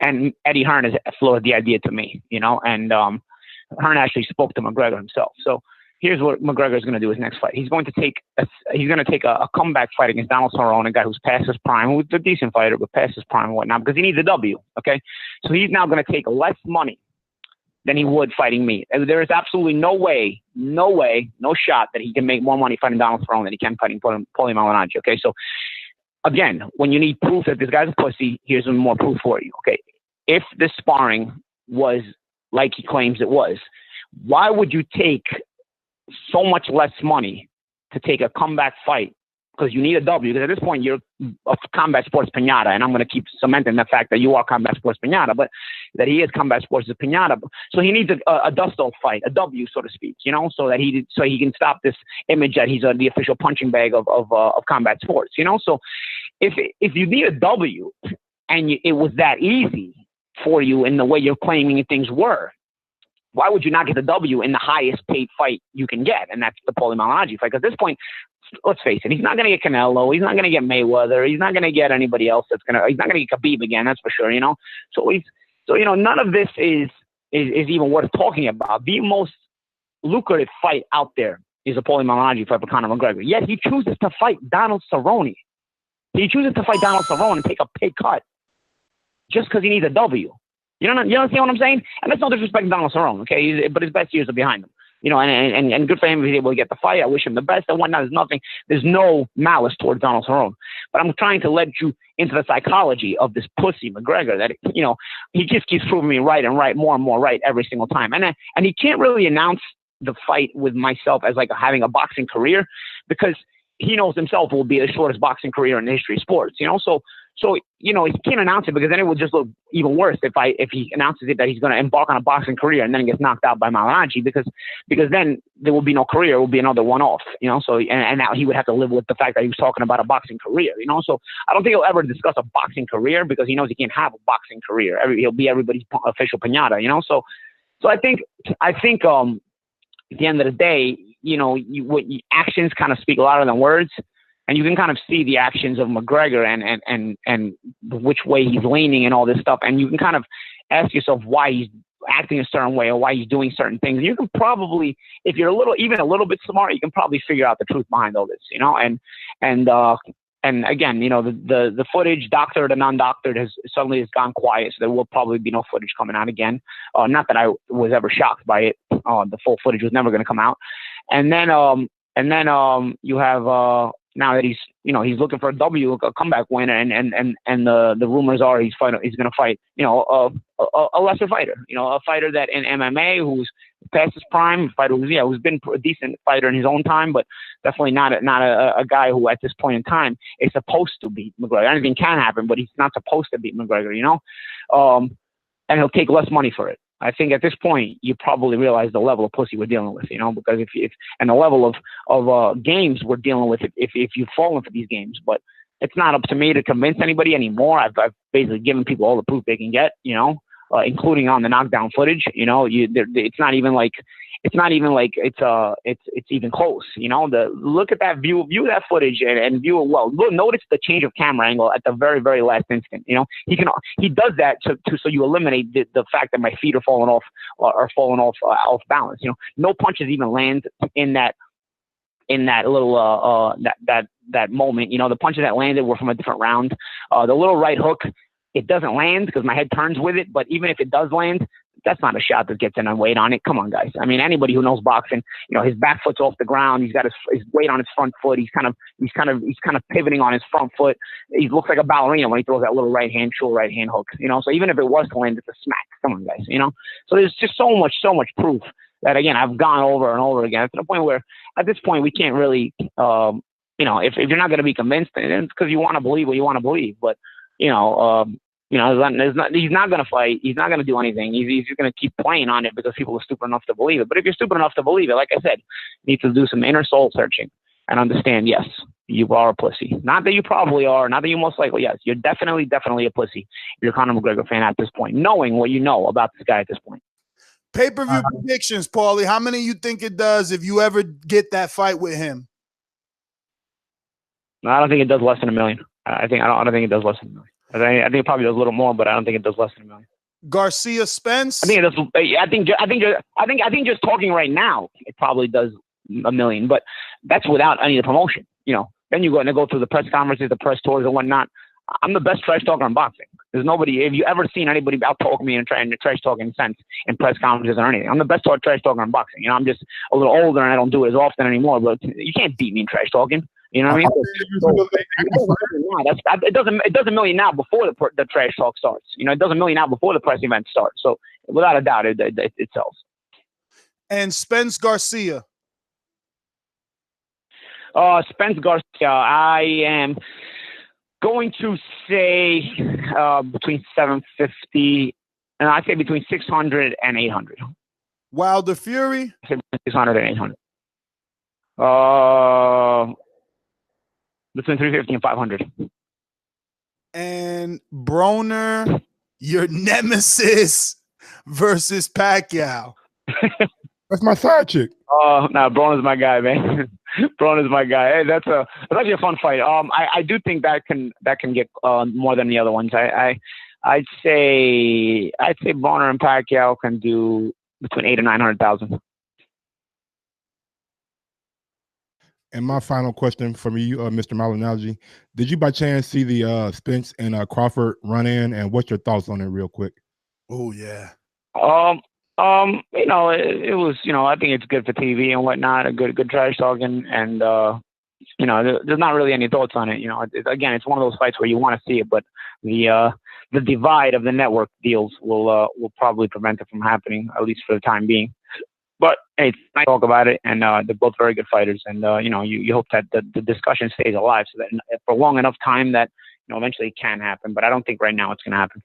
And Eddie Hearn has floated the idea to me, and Hearn actually spoke to McGregor himself. So here's what McGregor is going to do his next fight. He's going to take a comeback fight against Donald Cerrone, a guy who's past his prime, who's a decent fighter, but past his prime and whatnot, because he needs a W. Okay, so he's now going to take less money than he would fighting me. There is absolutely no way, no shot that he can make more money fighting Donald Cerrone than he can fighting Paulie Maglignaggi. Okay, so again, when you need proof that this guy's a pussy, here's some more proof for you. Okay, if this sparring was like he claims it was, why would you take so much less money to take a comeback fight? Because you need a W. Because at this point, you're a combat sports pinata, and I'm going to keep cementing the fact that you are combat sports pinata, but that he is combat sports pinata. So he needs a dust-off fight, a W, so to speak, so that he can stop this image that he's the official punching bag of combat sports, So if you need a W, and it was that easy for you in the way you're claiming things were, why would you not get the W in the highest paid fight you can get? And that's the Paulie Maglignaggi fight. Because at this point, let's face it, he's not going to get Canelo. He's not going to get Mayweather. He's not going to get anybody else he's not going to get Khabib again. That's for sure, So none of this is even worth talking about. The most lucrative fight out there is a Paulie Maglignaggi fight for Conor McGregor. Yet he chooses to fight Donald Cerrone. He chooses to fight Donald Cerrone and take a pay cut just because he needs a W. You understand what I'm saying? And that's no disrespect to Donald Cerrone, okay? But his best years are behind him. And good for him if he's able to get the fight. I wish him the best and whatnot. There's no malice towards Donald Cerrone. But I'm trying to let you into the psychology of this pussy McGregor that, he just keeps proving me right and right, more and more right every single time. And he can't really announce the fight with myself as like having a boxing career, because he knows himself it will be the shortest boxing career in the history of sports, So he can't announce it, because then it would just look even worse if he announces it that he's going to embark on a boxing career and then gets knocked out by Maglignaggi, because then there will be no career. It will be another one-off, So and now he would have to live with the fact that he was talking about a boxing career, So I don't think he'll ever discuss a boxing career, because he knows he can't have a boxing career. He'll be everybody's official pinata, So I think at the end of the day, actions kind of speak louder than words. And you can kind of see the actions of McGregor and which way he's leaning and all this stuff. And you can kind of ask yourself why he's acting a certain way or why he's doing certain things. And you can probably, if you're even a little bit smart, you can probably figure out the truth behind all this, And again, the footage, doctored and non-doctored, has gone quiet. So there will probably be no footage coming out again. Not that I was ever shocked by it. The full footage was never going to come out. And then you have, now that he's looking for a W, a comeback win, and the rumors are he's going to fight, a lesser fighter, a fighter that in MMA who's past his prime, a fighter who's been a decent fighter in his own time, but definitely not a guy who at this point in time is supposed to beat McGregor. Anything can happen, but he's not supposed to beat McGregor, and he'll take less money for it. I think at this point you probably realize the level of pussy we're dealing with, because and the level of games we're dealing with if you've fallen for these games. But it's not up to me to convince anybody anymore. I've basically given people all the proof they can get, including on the knockdown footage. It's not even like it's even close. Look at that view that footage and view it well. Notice the change of camera angle at the very, very last instant. He does that so you eliminate the fact that my feet are falling off off balance. No punches even land in that little that moment. The punches that landed were from a different round. The little right hook, it doesn't land because my head turns with it. But even if it does land, that's not a shot that gets any weight on it. Come on, guys. I mean, anybody who knows boxing, his back foot's off the ground. He's got his weight on his front foot. He's kind of pivoting on his front foot. He looks like a ballerina when he throws that little right hand hook. So even if it was to land, it's a smack. Come on, guys. So there's just so much proof that, again, I've gone over and over again, to the point where at this point we can't really, if you're not going to be convinced, then it's because you want to believe what you want to believe. But he's not going to fight. He's not going to do anything. He's just going to keep playing on it because people are stupid enough to believe it. But if you're stupid enough to believe it, like I said, you need to do some inner soul searching and understand, yes, you are a pussy. Not that you probably are, not that you most likely, yes, you're definitely a pussy. You're a Conor McGregor fan at this point, knowing what you know about this guy at this point. Pay-per-view predictions, Paulie. How many you think it does if you ever get that fight with him? No, I don't think it does less than $1 million. I don't think it does less than $1 million. I think it probably does a little more, but I don't think it does less than $1 million. Garcia Spence. I think it does. I think just talking right now, it probably does $1 million, but that's without any of the promotion. You know, then you go through the press conferences, the press tours, and whatnot. I'm the best trash talker in boxing. There's nobody. If you ever seen anybody out talk me and trying to trash talk in sense in press conferences or anything, I'm the best trash talker in boxing. You know, I'm just a little older and I don't do it as often anymore. But you can't beat me in trash talking. You know what I mean? It does $1 million now before the trash talk starts. You know, it does $1 million now before the press event starts. So without a doubt, it sells. And Spence Garcia. Spence Garcia, I am going to say between 750, and I'd say between 600 and 800. Wilder Fury? 600 and 800. Between 350 and 500. And Broner, your nemesis, versus Pacquiao. That's my side chick. No, Broner's my guy, man. Broner's my guy. Hey, that's actually a fun fight. I do think that can get more than the other ones. I'd say Broner and Pacquiao can do between 800,000 and 900,000. And my final question from you, Mr. Maglignaggi, did you by chance see the Spence and Crawford run in, and what's your thoughts on it, real quick? Oh yeah. You know, it was, you know, I think it's good for TV and whatnot, a good trash talking, and you know, there's not really any thoughts on it. You know, again, it's one of those fights where you want to see it, but the divide of the network deals will probably prevent it from happening, at least for the time being. But hey, it's nice to talk about it, and they're both very good fighters, and you know, you hope that the discussion stays alive, so that for long enough time that, you know, eventually it can happen. But I don't think right now it's going to happen.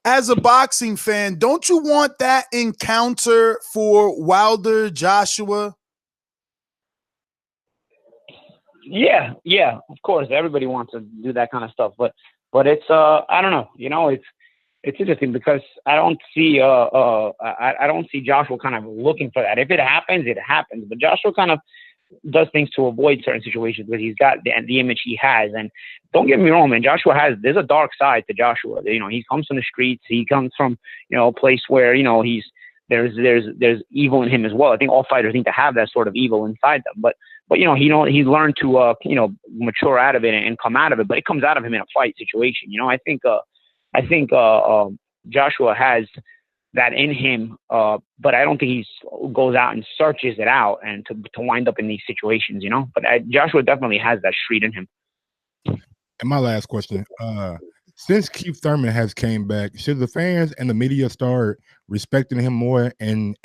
As a boxing fan, don't you want that encounter for Wilder Joshua? Yeah, of course. Everybody wants to do that kind of stuff, but it's I don't know. You know, it's interesting because I don't see I don't see Joshua kind of looking for that. If it happens, it happens. But Joshua kind of does things to avoid certain situations because he's got the image he has. And don't get me wrong, man, there's a dark side to Joshua. You know, he comes from the streets. He comes from, you know, a place where, you know, there's evil in him as well. I think all fighters need to have that sort of evil inside them. But you know, he's learned to you know, mature out of it and come out of it. But it comes out of him in a fight situation. You know, I think Joshua has that in him, but I don't think he goes out and searches it out and to wind up in these situations, you know. But Joshua definitely has that street in him. And my last question: since Keith Thurman has came back, should the fans and the media start respecting him more and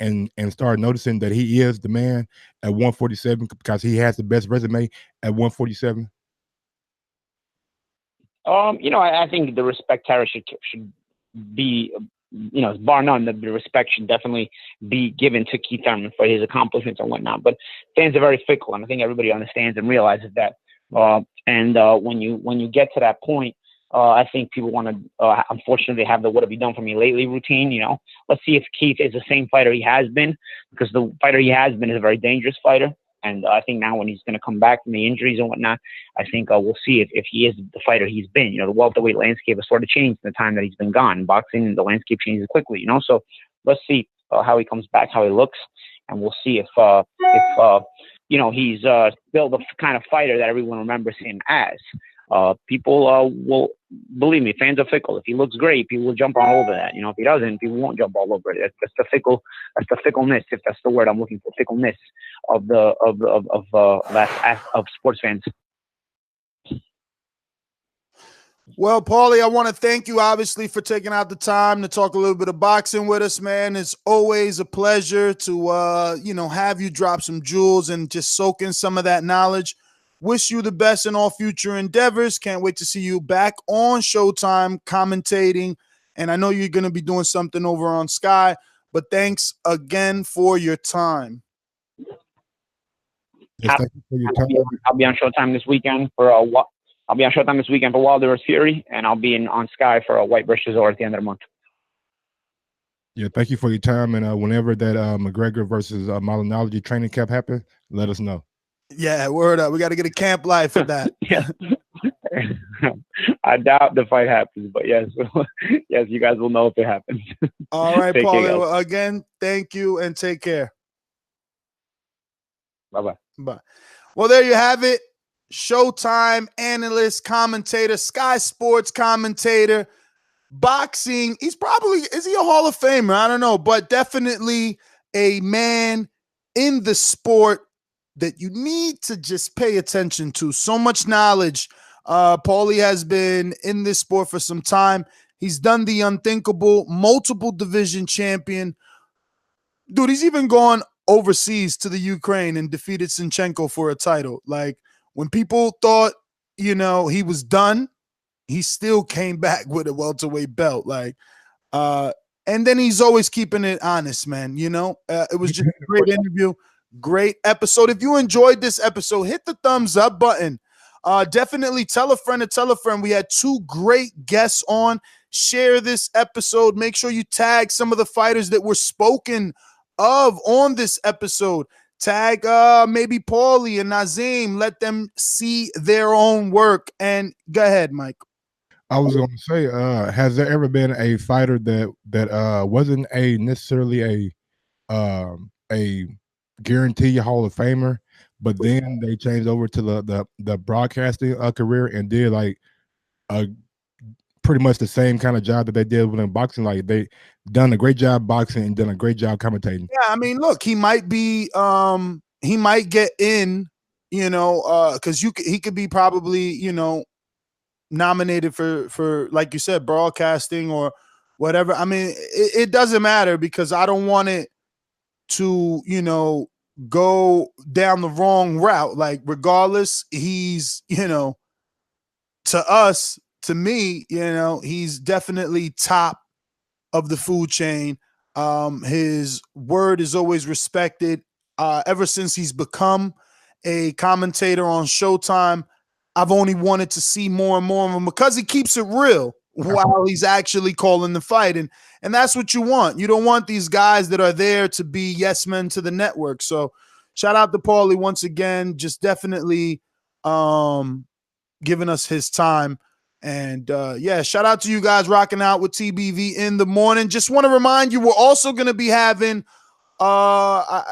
start noticing that he is the man at 147 because he has the best resume at 147? You know, I think the respect Harris should be, you know, bar none, the respect should definitely be given to Keith Thurman for his accomplishments and whatnot. But fans are very fickle, and I think everybody understands and realizes that. When you get to that point, I think people want to, unfortunately, have the "what have you done for me lately" routine. You know, let's see if Keith is the same fighter he has been, because the fighter he has been is a very dangerous fighter. And I think now when he's going to come back from the injuries and whatnot, I think we'll see if he is the fighter he's been. You know, the welterweight landscape has sort of changed in the time that he's been gone. Boxing, the landscape changes quickly, you know. So let's see how he comes back, how he looks, and we'll see if you know, he's still the kind of fighter that everyone remembers him as. People will, believe me, fans are fickle. If he looks great, people will jump all over that. You know, if he doesn't, people won't jump all over it. That's the fickleness, if that's the word I'm looking for, fickleness of sports fans. Well, Paulie, I want to thank you, obviously, for taking out the time to talk a little bit of boxing with us, man. It's always a pleasure to, you know, have you drop some jewels and just soak in some of that knowledge. Wish you the best in all future endeavors. Can't wait to see you back on Showtime commentating. And I know you're going to be doing something over on Sky, but thanks again for your time. Yes, thank you for your time. I'll be on Showtime this weekend for Wilder vs. Fury, and I'll be on Sky for a White versus Resort at the end of the month. Yeah, thank you for your time. And whenever that McGregor versus Maglignaggi training camp happen, let us know. Yeah, word up. We got to get a camp live for that. Yeah. I doubt the fight happens, but yes, yes, you guys will know if it happens. All right, Take care, Paulie. guys. Well, again, thank you and take care. Bye-bye. Bye. Well, there you have it. Showtime analyst, commentator, Sky Sports commentator, boxing. Is he a Hall of Famer? I don't know, but definitely a man in the sport that you need to just pay attention to. So much knowledge. Paulie has been in this sport for some time. He's done the unthinkable, multiple division champion. Dude, he's even gone overseas to the Ukraine and defeated Sinchenko for a title. Like, when people thought, he was done, he still came back with a welterweight belt. Like, and then he's always keeping it honest, man. It was just a great interview, great episode. If you enjoyed this episode, hit the thumbs up button. Definitely tell a friend to tell a friend. We had 2 great guests on. Share this episode. Make sure you tag some of the fighters that were spoken of on this episode. Tag maybe Paulie and Nazim. Let them see their own work. And go ahead, Mike. I was going to say, has there ever been a fighter that wasn't necessarily a guarantee Hall of Famer, but then they changed over to the broadcasting career and did like pretty much the same kind of job that they did within boxing? Like, they done a great job boxing and done a great job commentating. Yeah, I mean, look, he might be he might get in, because he could be probably, nominated for like you said, broadcasting or whatever. I mean, it doesn't matter, because I don't want it to, go down the wrong route. Like, regardless, he's, to me, he's definitely top of the food chain. His word is always respected. Ever since he's become a commentator on Showtime, I've only wanted to see more and more of him, because he keeps it real while he's actually calling the fight. And that's what you want. You don't want these guys that are there to be yes men to the network. So shout out to Paulie once again, just definitely giving us his time. And shout out to you guys rocking out with TBV in the morning. Just want to remind you, we're also going to be having I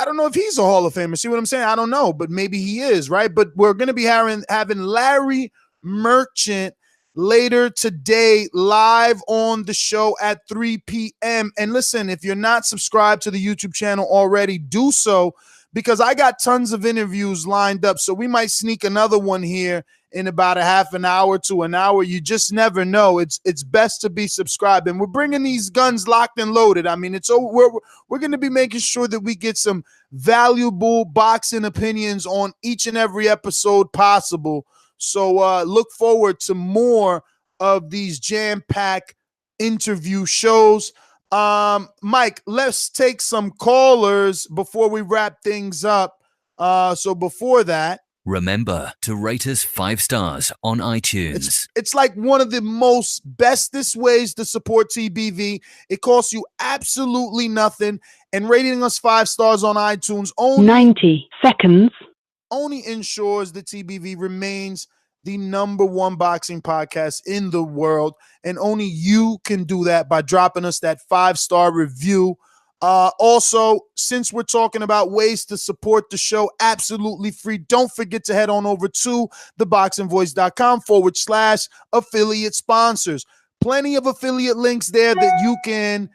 don't know if he's a Hall of Famer. See what I'm saying? I don't know, but maybe he is, right? But we're going to be having Larry Merchant later today, live on the show at 3 p.m. And listen, if you're not subscribed to the YouTube channel already, do so, because I got tons of interviews lined up. So we might sneak another one here in about a half an hour to an hour. You just never know. It's best to be subscribed, and we're bringing these guns locked and loaded. I mean, we're going to be making sure that we get some valuable boxing opinions on each and every episode possible. So look forward to more of these jam-packed interview shows. Mike, let's take some callers before we wrap things up. So before that, remember to rate us 5 stars on iTunes. It's like one of the most bestest ways to support TBV. It costs you absolutely nothing. And rating us 5 stars on iTunes only 90 seconds only ensures that TBV remains the #1 boxing podcast in the world. And only you can do that by dropping us that 5-star review. Also, since we're talking about ways to support the show absolutely free, don't forget to head on over to ThaBoxingVoice.com/affiliate sponsors. Plenty of affiliate links there that you can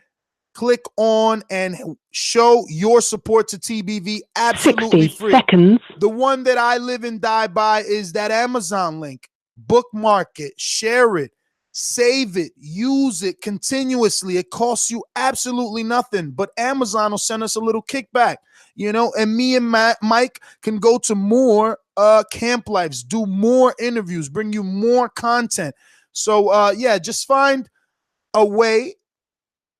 click on and show your support to TBV absolutely 60 free. seconds. The one that I live and die by is that Amazon link. Bookmark it, share it, save it, use it continuously. It costs you absolutely nothing, but Amazon will send us a little kickback, and me and Mike can go to more camp lives, do more interviews, bring you more content. So just find a way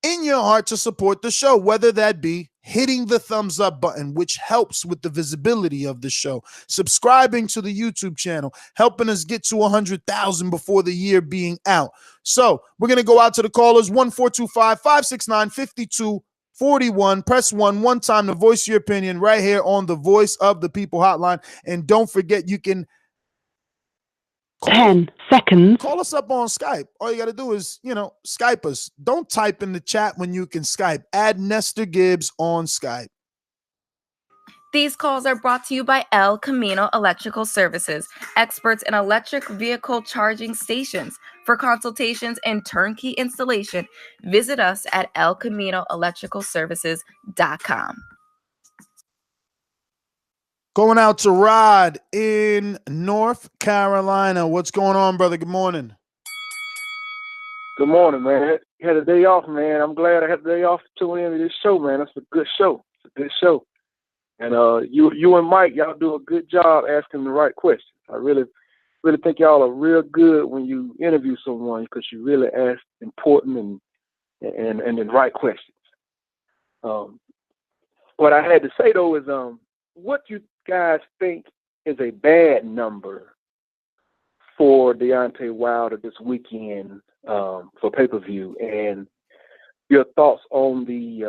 in your heart to support the show, whether that be hitting the thumbs up button, which helps with the visibility of the show, subscribing to the YouTube channel, helping us get to 100,000 before the year being out. So we're going to go out to the callers, 1-425-569-5241. Press 1 time to voice your opinion right here on the Voice of the People hotline. And don't forget, you can 10 seconds. call us up on Skype. All you got to do is, Skype us. Don't type in the chat when you can Skype. Add Nestor Gibbs on Skype. These calls are brought to you by El Camino Electrical Services, experts in electric vehicle charging stations. For consultations and turnkey installation, visit us at elcaminoelectricalservices.com. Going out to Rod in North Carolina. What's going on, brother? Good morning. Good morning, man. You had a day off, man. I'm glad I had the day off to tune in to this show, man. That's a good show. It's a good show. And you and Mike, y'all do a good job asking the right questions. I really think y'all are real good when you interview someone because you really ask important and the right questions. What I had to say though is what you guys think is a bad number for Deontay Wilder this weekend for pay-per-view, and your thoughts on the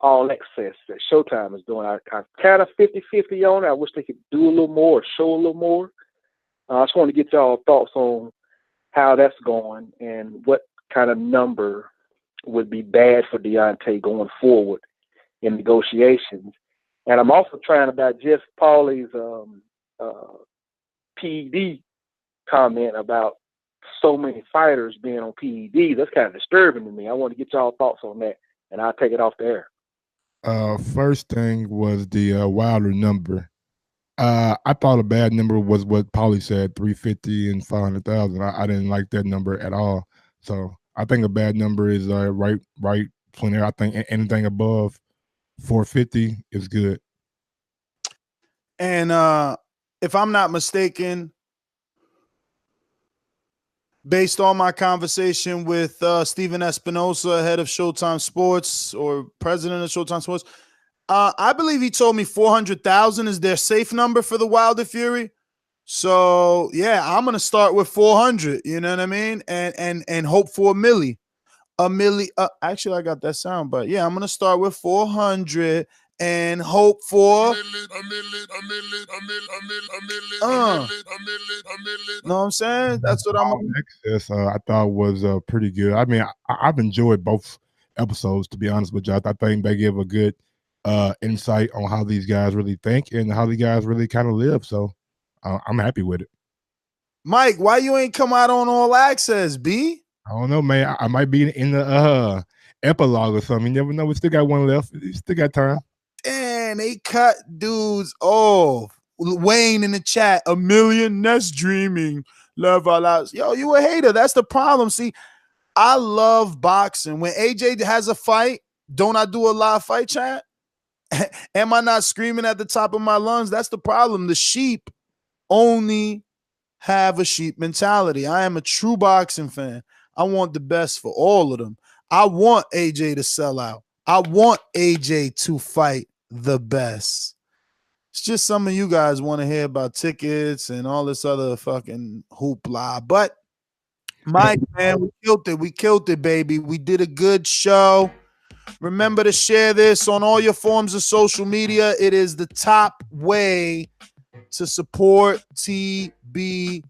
All Access that Showtime is doing. I kind of 50-50 on it. I wish they could do a little more, show a little more. I just want to get y'all thoughts on how that's going and what kind of number would be bad for Deontay going forward in negotiations. And I'm also trying to digest Paulie's PED comment about so many fighters being on PEDs. That's kind of disturbing to me. I want to get y'all thoughts on that, and I'll take it off the air. First thing was the Wilder number. I thought a bad number was what Paulie said, 350 and 500,000. I didn't like that number at all. So I think a bad number is right between there. I think anything above 450 is good. And if I'm not mistaken, based on my conversation with Steven Espinosa, head of Showtime Sports or president of Showtime Sports, I believe he told me 400,000 is their safe number for the Wilder Fury. So yeah, I'm gonna start with 400. You know what I mean, and hope for a milli. Actually, I got that sound, but yeah, I'm gonna start with 400 and hope for. Know what I'm saying? That's what I'm. Access, I thought was pretty good. I mean, I've enjoyed both episodes, to be honest with you. I think they give a good insight on how these guys really think and how the guys really kind of live. So I'm happy with it. Mike, why you ain't come out on All Access, B? I don't know, man. I might be in the epilogue or something. You never know. We still got one left. We still got time. Damn, they cut dudes off. Wayne in the chat, 1 million Nest dreaming. Love all out. Yo, you a hater. That's the problem. See, I love boxing. When AJ has a fight, don't I do a live fight chat? Am I not screaming at the top of my lungs? That's the problem. The sheep only have a sheep mentality. I am a true boxing fan. I want the best for all of them. I want AJ to sell out. I want AJ to fight the best. It's just some of you guys want to hear about tickets and all this other fucking hoopla. But Mike, man, we killed it. We killed it, baby. We did a good show. Remember to share this on all your forms of social media. It is the top way to support TBV.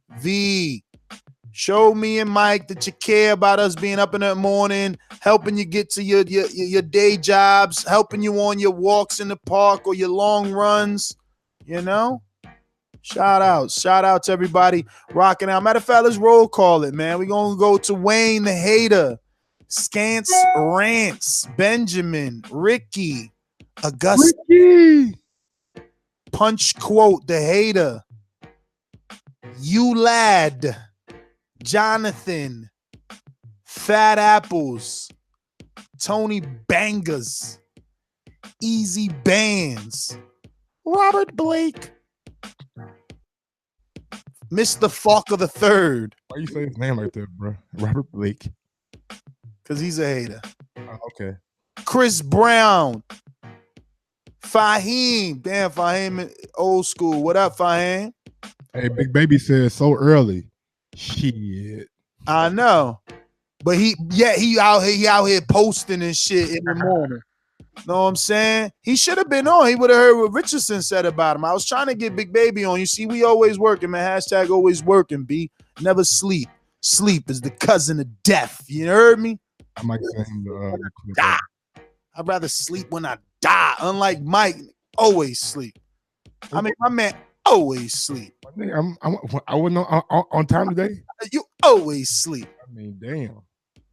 Show me and Mike that you care about us being up in the morning, helping you get to your day jobs, helping you on your walks in the park or your long runs, you know? Shout out to everybody rocking out. Matter of fact, let's roll call it, man. We're going to go to Wayne the Hater, Scance Rants, Benjamin, Ricky, Augusta, Punch Quote the Hater, You Lad, Jonathan, Fat Apples, Tony Bangers, Easy Bands, Robert Blake, Mr. Falker the Third. Why you say his name like that, bro? Robert Blake. Because he's a hater. Okay. Chris Brown, Fahim. Damn, Fahim, old school. What up, Fahim? Hey, Big Baby said so early. Shit. I know. But he out here posting and shit in the morning. Know what I'm saying? He should have been on. He would have heard what Richardson said about him. I was trying to get Big Baby on. You see, we always working, man. Hashtag always working, B. Never sleep. Sleep is the cousin of death. You heard me? I might send Die. I'd rather sleep when I die. Unlike Mike, always sleep. I mean, my man always sleep. I wasn't on time today. You always sleep. I mean, damn.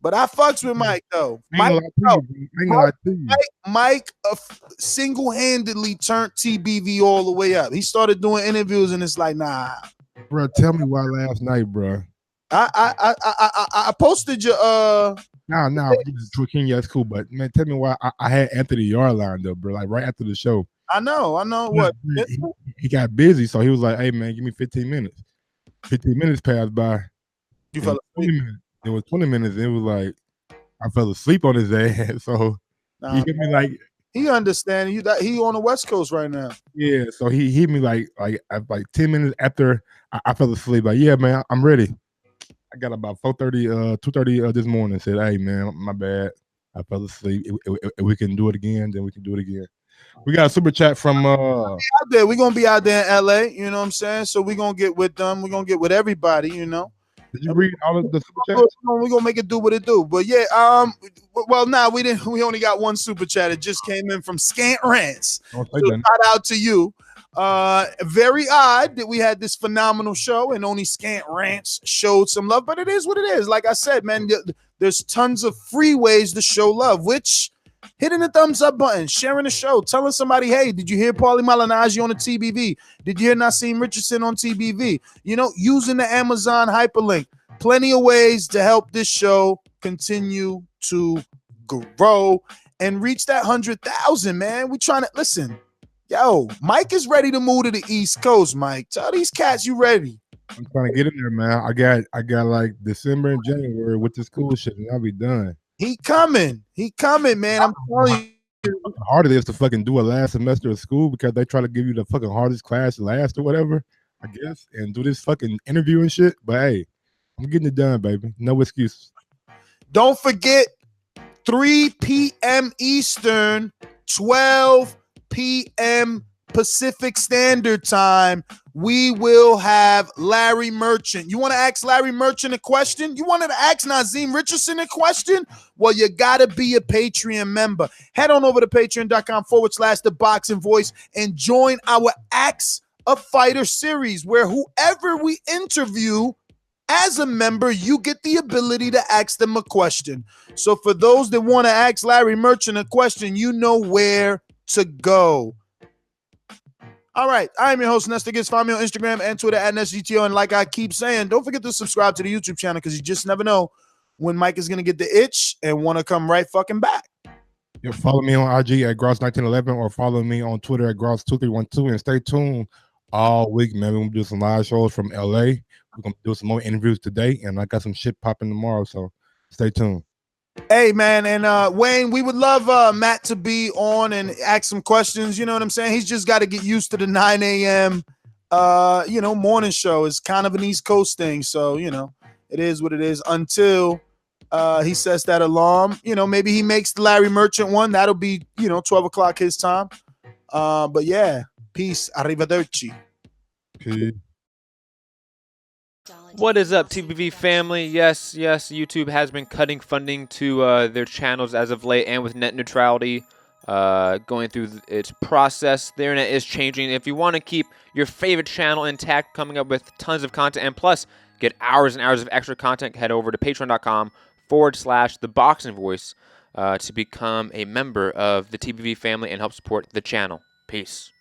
But I fucks with Mike though. Mike single-handedly turned TBV all the way up. He started doing interviews and it's like, nah. Bro, tell me why last night, bro. I posted your Nah, King, yeah, that's cool. But man, tell me why I had Anthony Yard lined up, bro. Like right after the show. I know what he got busy, so he was like, hey man, give me 15 minutes. 15 minutes passed by. You fell asleep. It was 20 minutes. And it was like I fell asleep on his ass. So he hit me like he understand you that he on the West Coast right now. Yeah, so he hit me like 10 minutes after I fell asleep. Like, yeah, man, I'm ready. I got about 4:30, 2:30 this morning. Said, hey man, my bad. I fell asleep. If we can do it again, then we can do it again. We got a super chat from out there. We're gonna be out there in LA, you know what I'm saying? So we're gonna get with them, we're gonna get with everybody, you know. Did you read all of the super chats? We're gonna make it do what it do. But yeah, well, nah, we didn't. We only got one super chat. It just came in from Scant Rants. So shout out to you. Very odd that we had this phenomenal show and only Scant Rants showed some love, but it is what it is. Like I said, man, there's tons of free ways to show love, which hitting the thumbs up button, sharing the show, telling somebody, hey, did you hear Paulie Maglignaggi on the TBV? Did you hear Nassim Richardson on TBV? You know, using the Amazon hyperlink. Plenty of ways to help this show continue to grow and reach that 100,000, man. We trying to listen. Yo, Mike is ready to move to the East Coast, Mike. Tell these cats you ready. I'm trying to get in there, man. I got like December and January with this cool shit, and I'll be done. He coming, man. I'm telling you. How hard it is to fucking do a last semester of school because they try to give you the fucking hardest class last or whatever, I guess, and do this fucking interview and shit. But hey, I'm getting it done, baby. No excuses. Don't forget, 3 p.m. Eastern, 12 p.m. Pacific Standard Time, we will have Larry Merchant. You want to ask Larry Merchant a question? You wanted to ask Nazim Richardson a question? Well, you got to be a Patreon member. Head on over to patreon.com/ThaBoxingVoice and join our Ask a Fighter series where whoever we interview as a member, you get the ability to ask them a question. So for those that want to ask Larry Merchant a question, you know where to go. All right, I'm your host, Nestor Gibbs. Find me on Instagram and Twitter at NestGTO. And like I keep saying, don't forget to subscribe to the YouTube channel because you just never know when Mike is going to get the itch and want to come right fucking back. You follow me on IG at Gross1911 or follow me on Twitter at Gross2312 and stay tuned all week, man. We're going to do some live shows from LA. We're going to do some more interviews today, and I got some shit popping tomorrow, so stay tuned. Hey, man, and Wayne, we would love Matt to be on and ask some questions. You know what I'm saying? He's just got to get used to the 9 a.m., morning show. It's kind of an East Coast thing, so, it is what it is until he sets that alarm. Maybe he makes the Larry Merchant one. That'll be, 12 o'clock his time. But, yeah, peace. Arrivederci. Peace. What is up, TBV family? Yes, YouTube has been cutting funding to their channels as of late, and with net neutrality going through its process, the internet is changing. If you want to keep your favorite channel intact, coming up with tons of content, and plus get hours and hours of extra content, head over to patreon.com/ThaBoxingVoice to become a member of the TBV family and help support the channel. Peace.